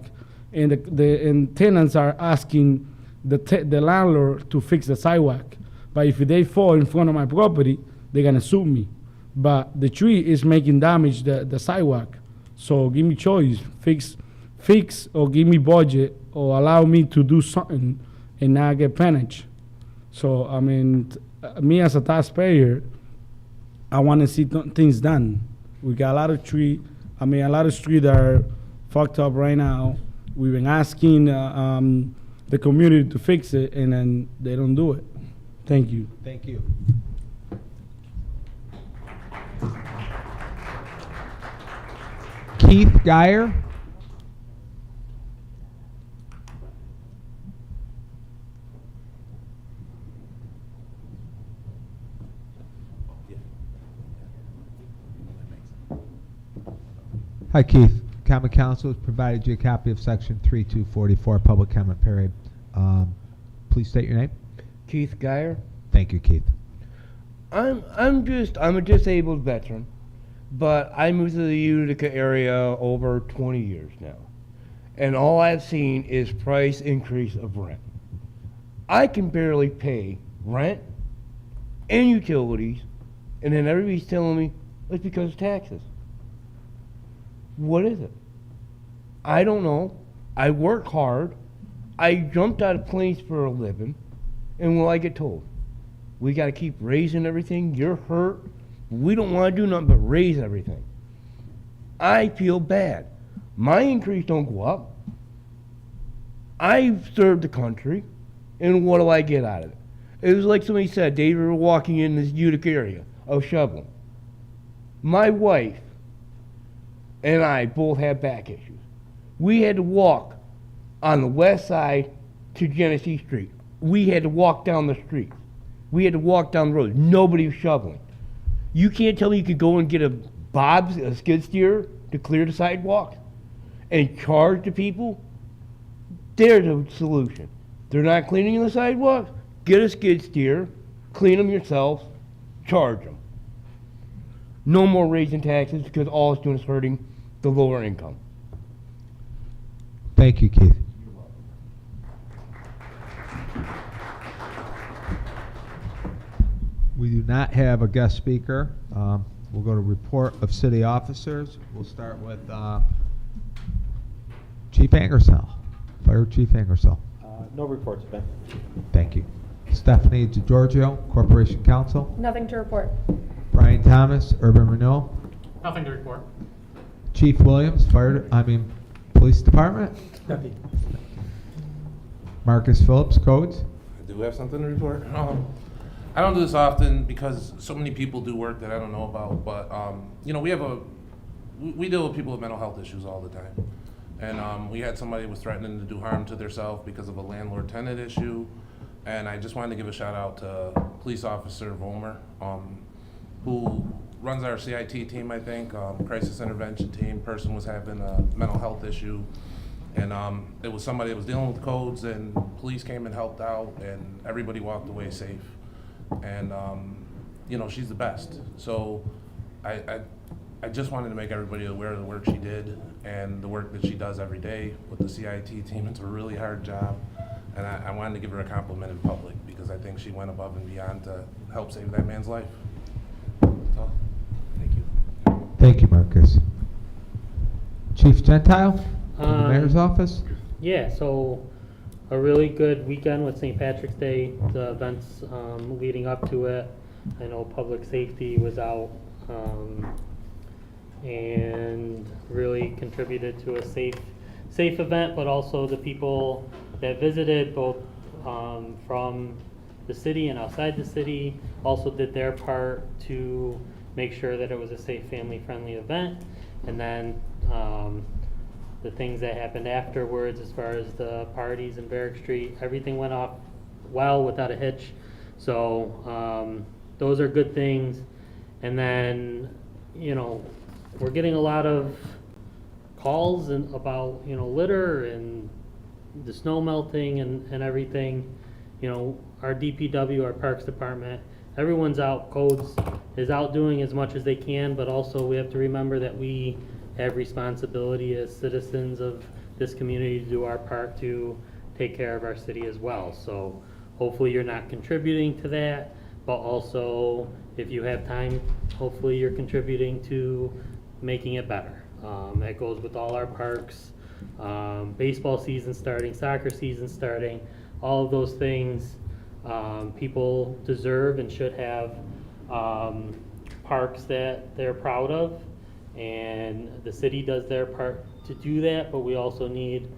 and the tenants are asking the landlord to fix the sidewalk. But if they fall in front of my property, they're gonna sue me. But the tree is making damage the sidewalk. So give me choice, fix or give me budget or allow me to do something and not get punished. So I mean, me as a taxpayer, I want to see things done. We got a lot of streets that are fucked up right now. We've been asking the community to fix it, and then they don't do it. Thank you. Thank you. Keith Geyer. Hi, Keith. Common Council has provided you a copy of Section 3244, Public Comment Period. Please state your name. Keith Geyer. Thank you, Keith. I'm a disabled veteran, but I moved to the Utica area over 20 years now, and all I've seen is price increase of rent. I can barely pay rent and utilities, and then everybody's telling me it's because of taxes. What is it? I don't know. I work hard. I jumped out of planes for a living, and I get told, we got to keep raising everything. You're hurt. We don't want to do nothing but raise everything. I feel bad. My increase don't go up. I've served the country, and what do I get out of it? It was like somebody said, they were walking in this Utica area of shoveling. My wife and I both have back issues. We had to walk on the west side to Genesee Street. We had to walk down the street. We had to walk down the road. Nobody was shoveling. You can't tell me you could go and get a skid steer to clear the sidewalk and charge the people? There's a solution. They're not cleaning the sidewalks? Get a skid steer, clean them yourself, charge them. No more raising taxes because all it's doing is hurting the lower income. Thank you, Keith. We do not have a guest speaker. We'll go to report of city officers. We'll start with Chief Angersell, Fire Chief Angersell. No reports, Ben. Thank you. Stephanie DiGiorgio, Corporation Counsel. Nothing to report. Brian Thomas, Urban Renewal. Nothing to report. Chief Williams, Police Department. Nothing. Marcus Phillips, Codes. I do have something to report. I don't do this often because so many people do work that I don't know about, but, you know, we deal with people with mental health issues all the time. And we had somebody who was threatening to do harm to themselves because of a landlord-tenant issue. And I just wanted to give a shout out to Police Officer Vollmer, who runs our CIT team, I think, crisis intervention team. Person was having a mental health issue. And it was somebody that was dealing with codes, and police came and helped out, and everybody walked away safe. And, you know, she's the best. So I just wanted to make everybody aware of the work she did and the work that she does every day with the CIT team. It's a really hard job, and I wanted to give her a compliment in public because I think she went above and beyond to help save that man's life. So, thank you. Thank you, Marcus. Chief Gentile, from the Mayor's Office. Yeah, so a really good weekend with St. Patrick's Day, the events leading up to it. I know public safety was out and really contributed to a safe event, but also the people that visited, both from the city and outside the city, also did their part to make sure that it was a safe, family-friendly event. And then the things that happened afterwards, as far as the parties in Barrack Street, everything went off well without a hitch. So those are good things. And then, you know, we're getting a lot of calls about, you know, litter and the snow melting and everything. You know, our DPW, our Parks Department, everyone's out, codes is out doing as much as they can, but also we have to remember that we have responsibility as citizens of this community to do our part to take care of our city as well. So hopefully you're not contributing to that, but also if you have time, hopefully you're contributing to making it better. That goes with all our parks, baseball season starting, soccer season starting, all of those things. People deserve and should have parks that they're proud of, and the city does their part to do that, but we also need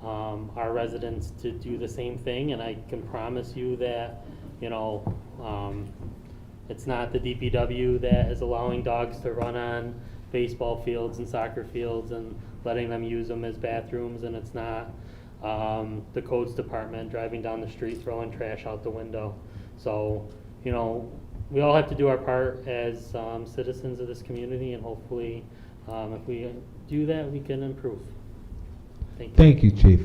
our residents to do the same thing. And I can promise you that, you know, it's not the DPW that is allowing dogs to run on baseball fields and soccer fields and letting them use them as bathrooms, and it's not the codes department driving down the street throwing trash out the window. So, you know, we all have to do our part as citizens of this community, and hopefully if we do that, we can improve. Thank you. Thank you, Chief.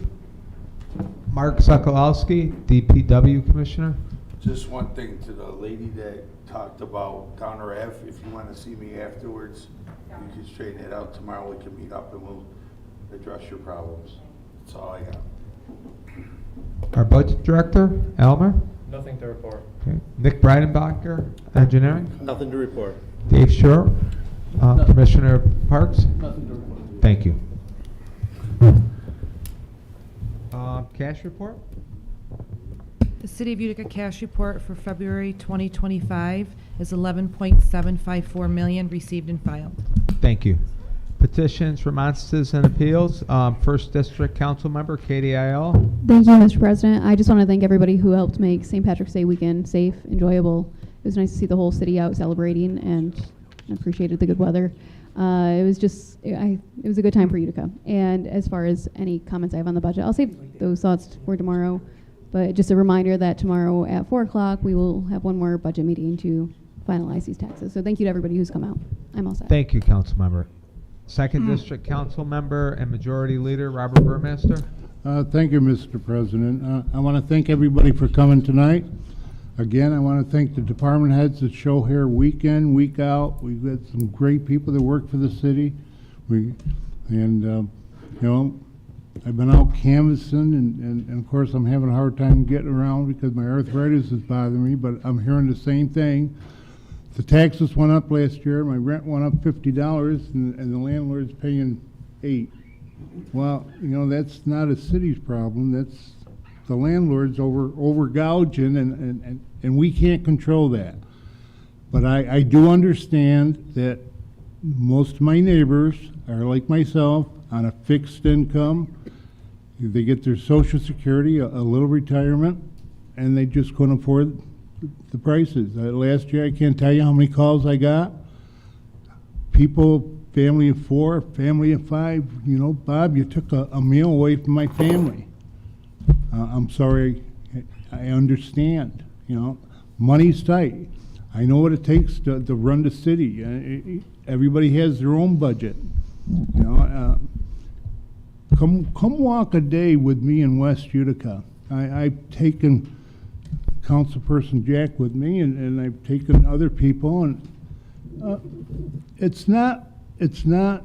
Mark Sokolowski, DPW Commissioner. Just one thing to the lady that talked about Downer Ave. If you want to see me afterwards, you can straighten it out tomorrow. We can meet up and we'll address your problems. That's all I got. Our Budget Director, Elmer. Nothing to report. Okay. Nick Breidenbacher, Engineering. Nothing to report. Dave Shore, Commissioner of Parks. Nothing to report. Thank you. Cash report? The City of Utica cash report for February 2025 is $11.754 million received and filed. Thank you. Petitions, remonstrances, and appeals. First District Council Member, Katie Ayala. Thank you, Mr. President. I just want to thank everybody who helped make St. Patrick's Day weekend safe, enjoyable. It was nice to see the whole city out celebrating, and I appreciated the good weather. It was just, it was a good time for Utica. And as far as any comments I have on the budget, I'll save those thoughts for tomorrow. But just a reminder that tomorrow at 4 o'clock, we will have one more budget meeting to finalize these taxes. So thank you to everybody who's come out. I'm all set. Thank you, Council Member. Second District Council Member and Majority Leader, Robert Burmaster. Thank you, Mr. President. I want to thank everybody for coming tonight. Again, I want to thank the department heads that show here week in, week out. We've got some great people that work for the city. You know, I've been out canvassing, and of course I'm having a hard time getting around because my arthritis is bothering me, but I'm hearing the same thing. The taxes went up last year, my rent went up $50, and the landlord's paying $8. Well, you know, that's not a city's problem, that's the landlord's over gouging, and we can't control that. But I do understand that most of my neighbors are like myself, on a fixed income. They get their Social Security, a little retirement, and they just couldn't afford the prices. Last year, I can't tell you how many calls I got. People, family of 4, family of 5, you know, Bob, you took a meal away from my family. I'm sorry, I understand, you know, money's tight. I know what it takes to run the city. Everybody has their own budget, you know. Come walk a day with me in West Utica. I've taken Councilperson Jack with me, and I've taken other people, and it's not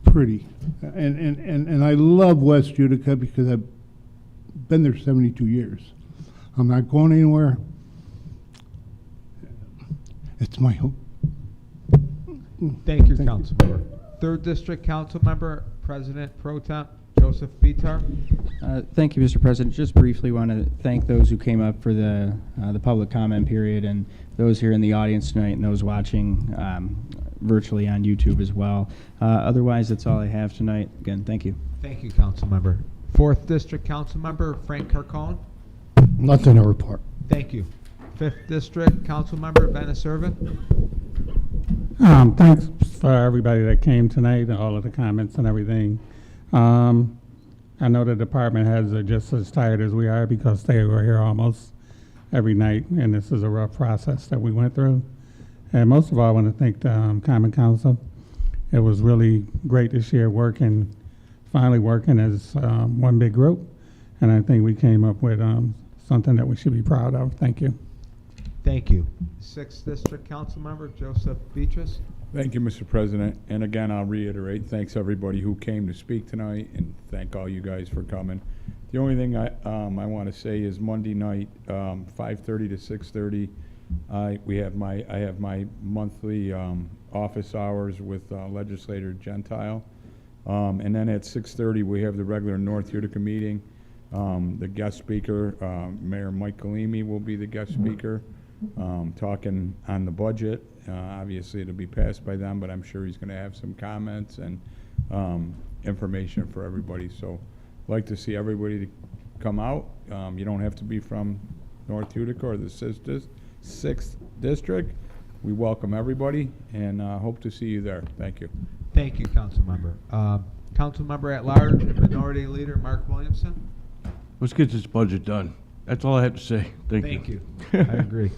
pretty. And I love West Utica because I've been there 72 years. I'm not going anywhere. It's my home. Thank you, Councilmember. 3rd District Councilmember, President Pro Tem Joseph Bitar. Thank you, Mr. President. Just briefly want to thank those who came up for the public comment period, and those here in the audience tonight and those watching virtually on YouTube as well. Otherwise, that's all I have tonight. Again, thank you. Thank you, Councilmember. 4th District Councilmember Frank Carcone. Nothing to report. Thank you. 5th District Councilmember Dennis Irvin. Thanks for everybody that came tonight and all of the comments and everything. I know the department heads are just as tired as we are because they were here almost every night, and this is a rough process that we went through. And most of all, I want to thank the Common Council. It was really great this year finally working as one big group, and I think we came up with something that we should be proud of. Thank you. Thank you. 6th District Councilmember Joseph Beatrice. Thank you, Mr. President. And again, I'll reiterate, thanks everybody who came to speak tonight, and thank all you guys for coming. The only thing I want to say is Monday night, 5:30 to 6:30, I have my monthly office hours with Legislator Gentile, and then at 6:30 we have the regular North Utica meeting. The guest speaker, Mayor Mike Galimi, will be the guest speaker, talking on the budget. Obviously, it'll be passed by them, but I'm sure he's going to have some comments and information for everybody. So I'd like to see everybody to come out. You don't have to be from North Utica or the 6th District. We welcome everybody and hope to see you there. Thank you. Thank you, Councilmember. Councilmember at Large and Minority Leader Mark Williamson. Let's get this budget done. That's all I have to say. Thank you. I agree.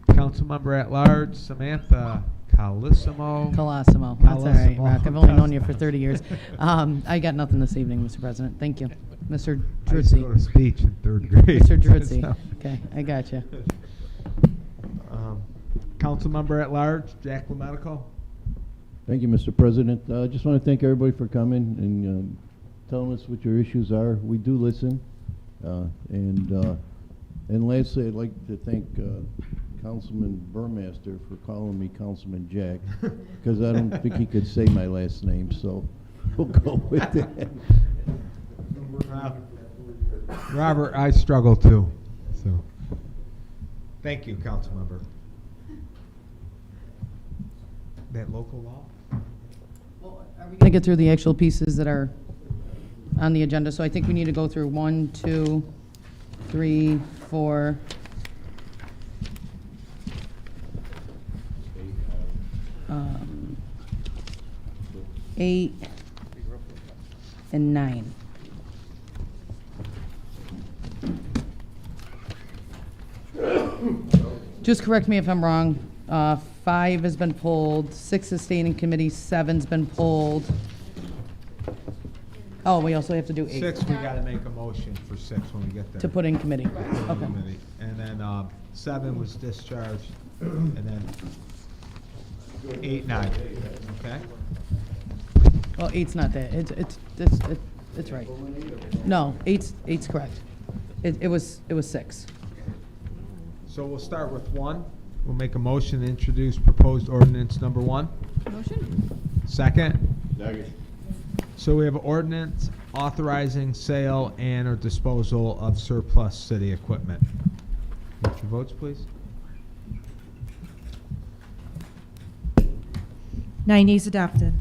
Councilmember at Large Samantha Colosimo. Colosimo. That's all right, Rock. I've only known you for 30 years. I got nothing this evening, Mr. President. Thank you. Mr. I used to go to Druzzi. speech in 3rd grade. Mr. Druzzi. So- Okay, I got you. Councilmember at Large Jack Lamedico. Thank you, Mr. President. I just want to thank everybody for coming and telling us what your issues are. We do listen. And lastly, I'd like to thank Councilman Burmaster for calling me Councilman Jack, because I don't think he could say my last name, so we'll go with that. Robert, I struggle too. So, thank you, Councilmember. That local law? We're going to get through the actual pieces that are on the agenda. So I think we need to go through 1, 2, 3, 4. 8 and 9. Just correct me if I'm wrong. 5 has been pulled, 6 is staying in committee, 7's been pulled. Oh, we also have to do 8. 6, we got to make a motion for 6 when we get there. To put in committee. Put in Okay. committee. And then 7 was discharged, and then 8, 9. Okay? Well, 8's not that. It's right. No, 8's correct. It was 6. So we'll start with 1. We'll make a motion to introduce proposed ordinance number 1. Motion? Second? So we have ordinance authorizing sale and or disposal of surplus city equipment. Get your votes, please. 9 yeas adopted.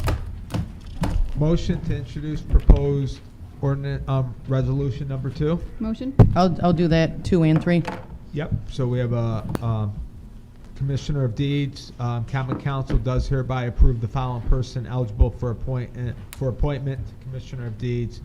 Motion to introduce proposed ordinance, resolution number 2. Motion? I'll do that, 2 and 3. Yep, so we have a Commissioner of Deeds. Common Council does hereby approve the following person eligible for appointment to Commissioner of Deeds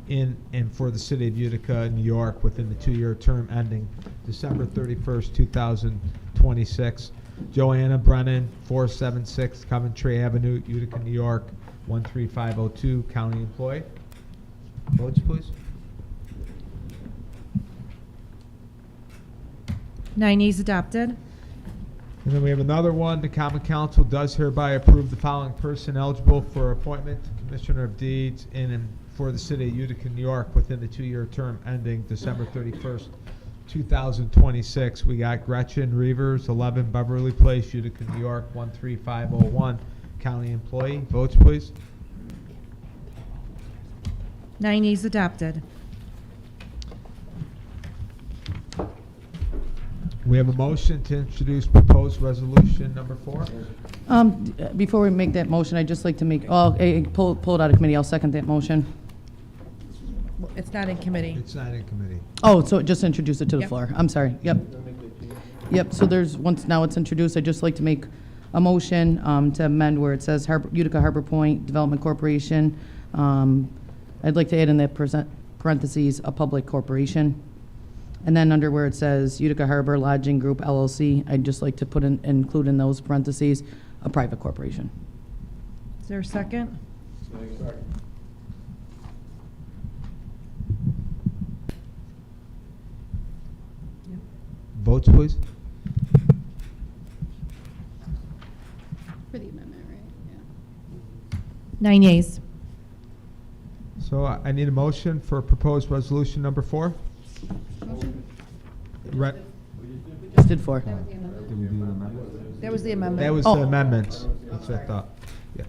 in and for the City of Utica, New York, within the 2-year term ending December 31st, 2026. Joanna Brennan, 476 Coventry Avenue, Utica, New York, 13502, county employee. Votes, please. 9 yeas adopted. And then we have another one. The Common Council does hereby approve the following person eligible for appointment to Commissioner of Deeds in and for the City of Utica, New York, within the 2-year term ending December 31st, 2026. We got Gretchen Reavers, 11 Beverly Place, Utica, New York, 13501, county employee. Votes, please. 9 yeas adopted. We have a motion to introduce proposed resolution number 4. Before we make that motion, I'd just like to make, pull it out of committee. I'll second that motion. It's not in committee. It's not in committee. Oh, so just introduce it to the Yep. floor. I'm sorry. Yep. Yep, so now it's introduced, I'd just like to make a motion to amend where it says Utica Harbor Point Development Corporation. I'd like to add in that parentheses, a public corporation. And then under where it says Utica Harbor Lodging Group LLC, I'd just like to include in those parentheses, a private corporation. Is there a second? Votes, please. For the amendment, right? Yeah. 9 yeas. So I need a motion for proposed resolution number 4. Motion? Just did 4. That was the amendment. That was the amendments. That's what I thought. Yeah.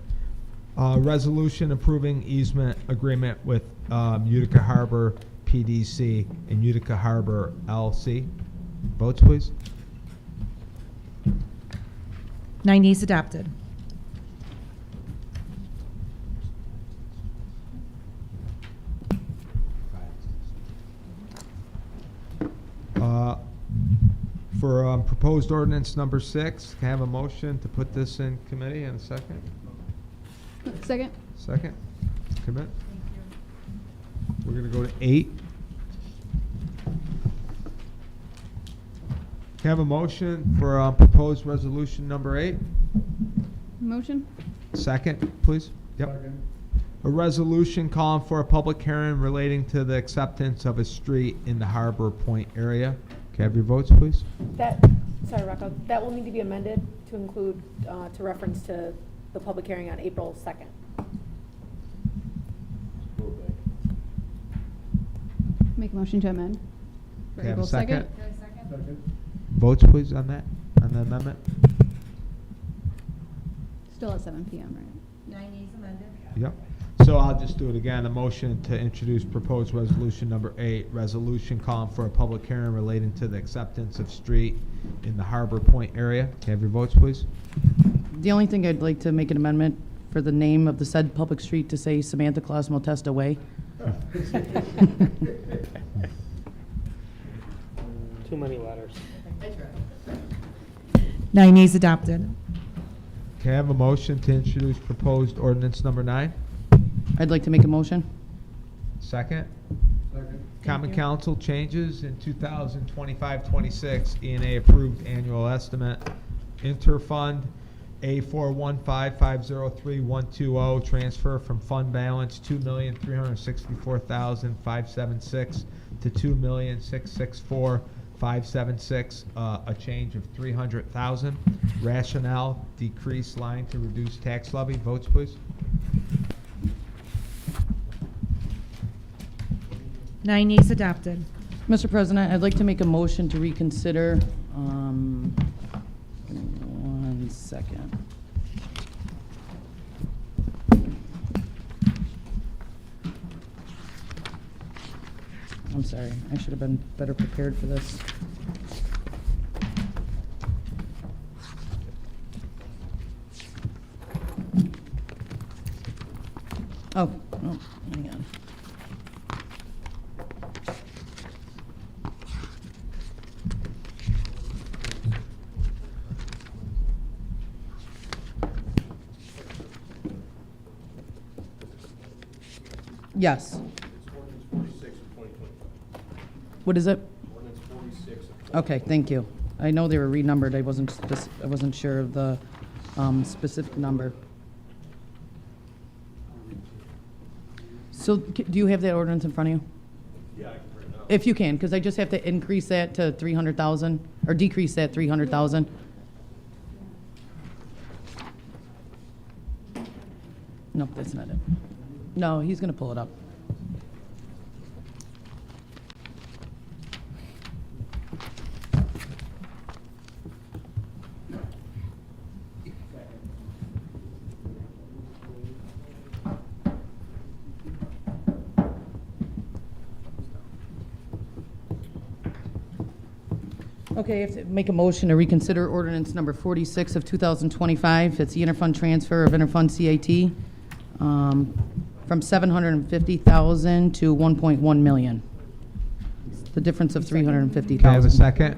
Resolution approving easement agreement with Utica Harbor PDC and Utica Harbor LC. Votes, please. 9 yeas adopted. For proposed ordinance number 6, can I have a motion to put this in committee in a second? Second? Second? Commit? We're going to go to 8. Can I have a motion for proposed resolution number 8? Motion? Second, please. Yep. A resolution calling for a public hearing relating to the acceptance of a street in the Harbor Point area. Can I have your votes, please? Sorry, Rocco, that will need to be amended to include, to reference to the public hearing on April 2nd. Make a motion to amend. For Can I have a April second? 2nd? Votes, please, on that, on the amendment? Still at 7 PM, right? 9 yeas amended. Yep. So I'll just do it again. A motion to introduce proposed resolution number 8, resolution calling for a public hearing relating to the acceptance of street in the Harbor Point area. Can I have your votes, please? The only thing I'd like to make an amendment for the name of the said public street to say Samantha Claus Motesta Way. Too many letters. 9 yeas adopted. Can I have a motion to introduce proposed ordinance number 9? I'd like to make a motion. Second? Common Council changes in 2025-26, E&A approved annual estimate. Interfund A415503-120, transfer from fund balance $2,364,576 to $2,664,576, a change of $300,000. Rationale, decrease line to reduce tax levy. Votes, please. 9 yeas adopted. Mr. President, I'd like to make a motion to reconsider, give me 1 second. I'm sorry, I should have been better prepared for this. Oh, hang on. Yes. It's ordinance 46 of 2025. What is it? Ordinance 46 of Okay, thank you. I know they were renumbered. I wasn't sure of the specific number. So do you have that ordinance in front of you? Yeah, I can bring it up. If you can, because I just have to increase that to 300,000, or decrease that 300,000. Nope, that's not it. No, he's gonna pull it up. Okay, I have to make a motion to reconsider ordinance number 46 of 2025. It's the interfund transfer of interfund CIT from 750,000 to 1.1 million. The difference of 350,000. Can I have a second?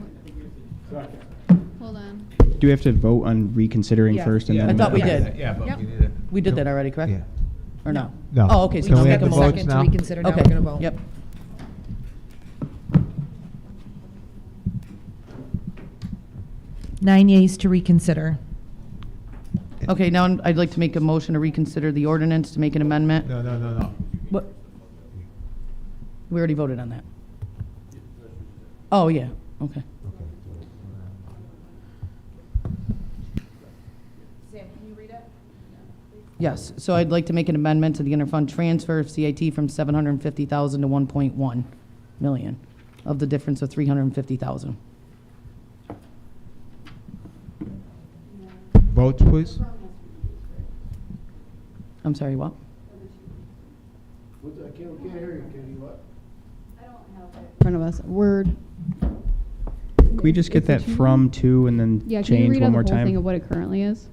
Hold on. Do we have to vote on reconsidering Yeah. first and I then? thought we did. Yeah, but Yep. we need it. We did that already, correct? Yeah. Or no? No. Oh, okay, so Can now we make have a the motion. votes Second to now? reconsider, now we're Okay, gonna vote. yep. Nine yeas to reconsider. Okay, now I'd like to make a motion to reconsider the ordinance to make an amendment. No. What? We already voted on that. Oh, yeah, okay. Sam, can you read it? Yes, so I'd like to make an amendment to the interfund transfer of CIT from 750,000 to 1.1 million, of the difference of 350,000. Votes, please. I'm sorry, what? I can't hear you, Katie, what? In front of us. Word. Can we just get that from to and then Yeah, can you change read one out more the whole thing time? of what it currently is?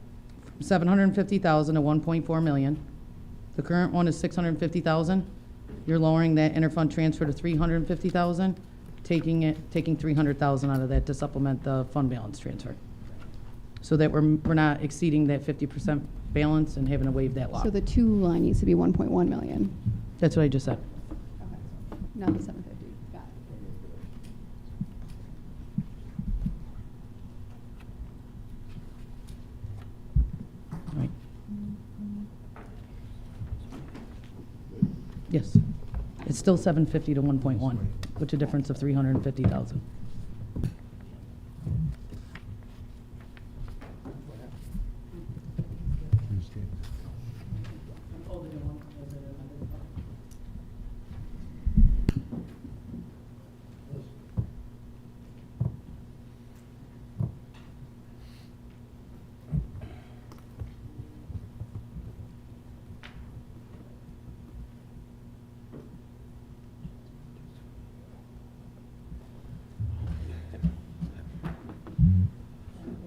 750,000 to 1.4 million. The current one is 650,000. You're lowering that interfund transfer to 350,000, taking 300,000 out of that to supplement the fund balance transfer. So that we're not exceeding that 50% balance and having to waive that law. So the two line needs to be 1.1 million. That's what I just said. Not the 750. Got it. Right. Yes. It's still 750 to 1.1, which a difference of 350,000.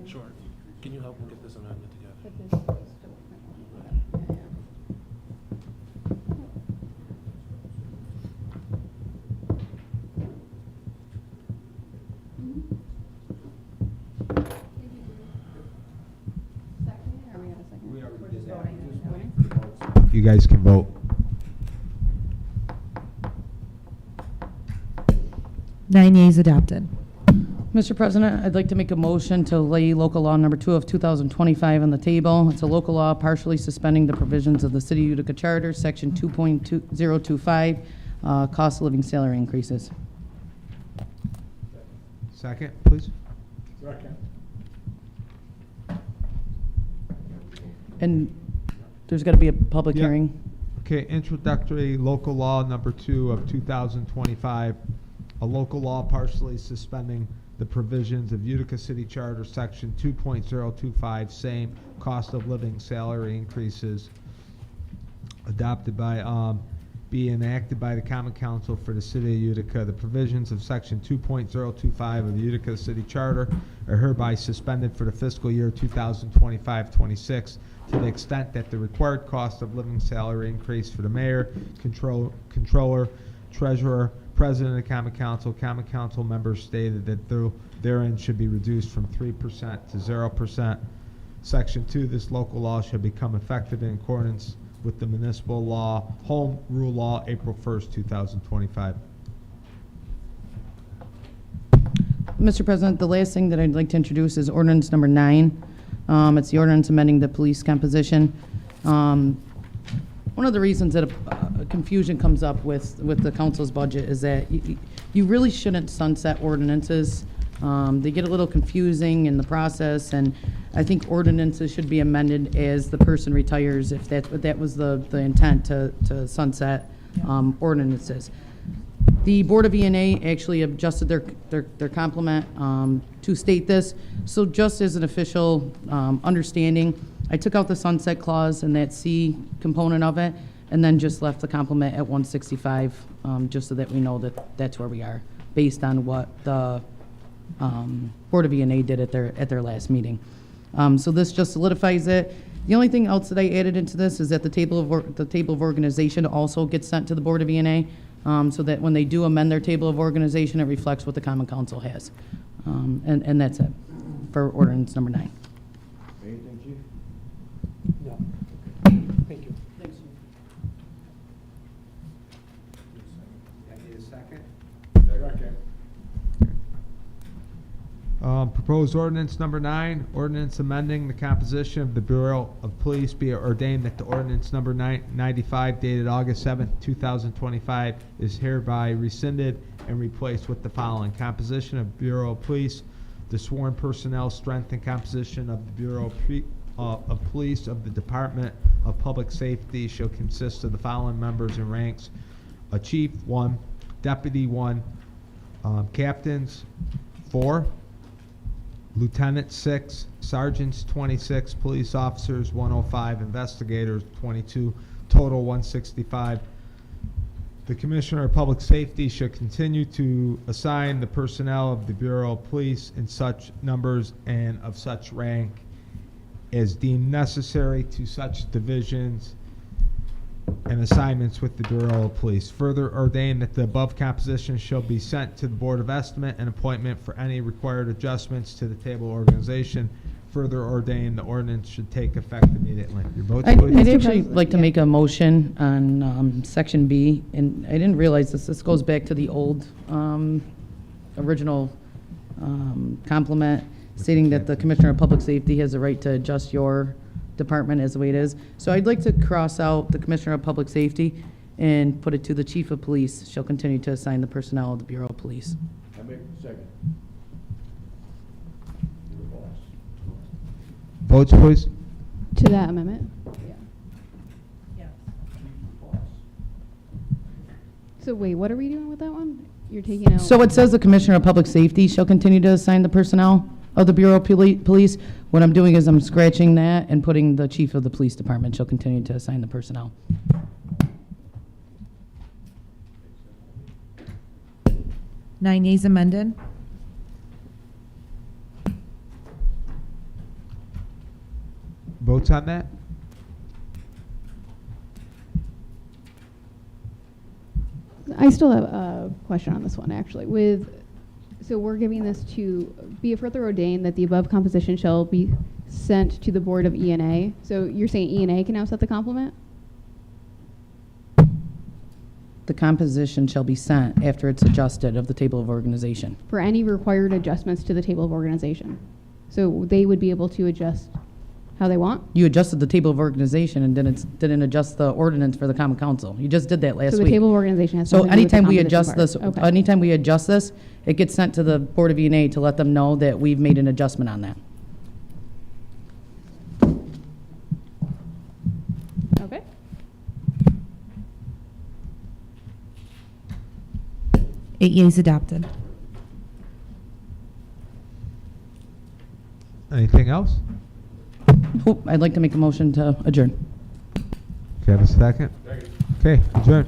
Sure. Can you help me get this amendment together? You guys can vote. Nine yeas adopted. Mr. President, I'd like to make a motion to lay local law number 2 of 2025 on the table. It's a local law partially suspending the provisions of the City of Utica Charter, Section 2.025, cost of living salary increases. Second, please. And there's got to be a public Yep. hearing. Okay, introductory local law number 2 of 2025, a local law partially suspending the provisions of Utica City Charter, Section 2.025, same cost of living salary increases adopted by, be enacted by the Common Council for the City of Utica. The provisions of Section 2.025 of the Utica City Charter are hereby suspended for the fiscal year 2025-26 to the extent that the required cost of living salary increase for the mayor, controller, treasurer, president of the Common Council members stated that therein should be reduced from 3% to 0%. Section 2, this local law shall become effective in accordance with the municipal law, home rule law, April 1st, 2025. Mr. President, the last thing that I'd like to introduce is ordinance number 9. It's the ordinance amending the police composition. One of the reasons that confusion comes up with the council's budget is that you really shouldn't sunset ordinances. They get a little confusing in the process, and I think ordinances should be amended as the person retires, if that was the intent, to sunset ordinances. The Board of E&A actually adjusted their complement to state this. So just as an official understanding, I took out the sunset clause and that C component of it, and then just left the complement at 165, just so that we know that that's where we are, based on what the Board of E&A did at their last meeting. So this just solidifies it. The only thing else that I added into this is that the table of organization also gets sent to the Board of E&A, so that when they do amend their table of organization, it reflects what the Common Council has. And that's it for ordinance number 9. Anything, Chief? No. Thank you. Thanks. I need a second. Proposed ordinance number 9, ordinance amending the composition of the Bureau of Police, be it ordained that the ordinance number 95 dated August 7th, 2025 is hereby rescinded and replaced with the following: composition of Bureau of Police, the sworn personnel strength and composition of the Bureau of Police of the Department of Public Safety shall consist of the following members and ranks: a chief 1, deputy 1, captains 4, lieutenants 6, sergeants 26, police officers 105, investigators 22, total 165. The Commissioner of Public Safety shall continue to assign the personnel of the Bureau of Police in such numbers and of such rank as deemed necessary to such divisions and assignments with the Bureau of Police. Further ordain that the above composition shall be sent to the Board of Estimate and Appointment for any required adjustments to the table organization. Further ordain the ordinance should take effect immediately. Your votes, please. I'd actually like to make a motion on section B, and I didn't realize this goes back to the old original complement, stating that the Commissioner of Public Safety has the right to adjust your department as the way it is. So I'd like to cross out the Commissioner of Public Safety and put it to the Chief of Police shall continue to assign the personnel of the Bureau of Police. I make a second. Votes, please. To that amendment? Yeah. So wait, what are we doing with that one? You're taking out... So it says the Commissioner of Public Safety shall continue to assign the personnel of the Bureau of Police. What I'm doing is I'm scratching that and putting the Chief of the Police Department shall continue to assign the personnel. Nine yeas amended. Votes on that? I still have a question on this one, actually. So we're giving this to be it further ordained that the above composition shall be sent to the Board of E&A. So you're saying E&A can now set the complement? The composition shall be sent after it's adjusted of the table of organization. For any required adjustments to the table of organization. So they would be able to adjust how they want? You adjusted the table of organization and didn't adjust the ordinance for the Common Council. You just did that last week. So the table of organization has So something to do with the anytime we composition adjust part. this, Okay. anytime we adjust this, it gets sent to the Board of E&A to let them know that we've made an adjustment on that. Okay. Eight yeas adopted. Anything else? I'd like to make a motion to adjourn. Do you have a second? Okay, adjourn.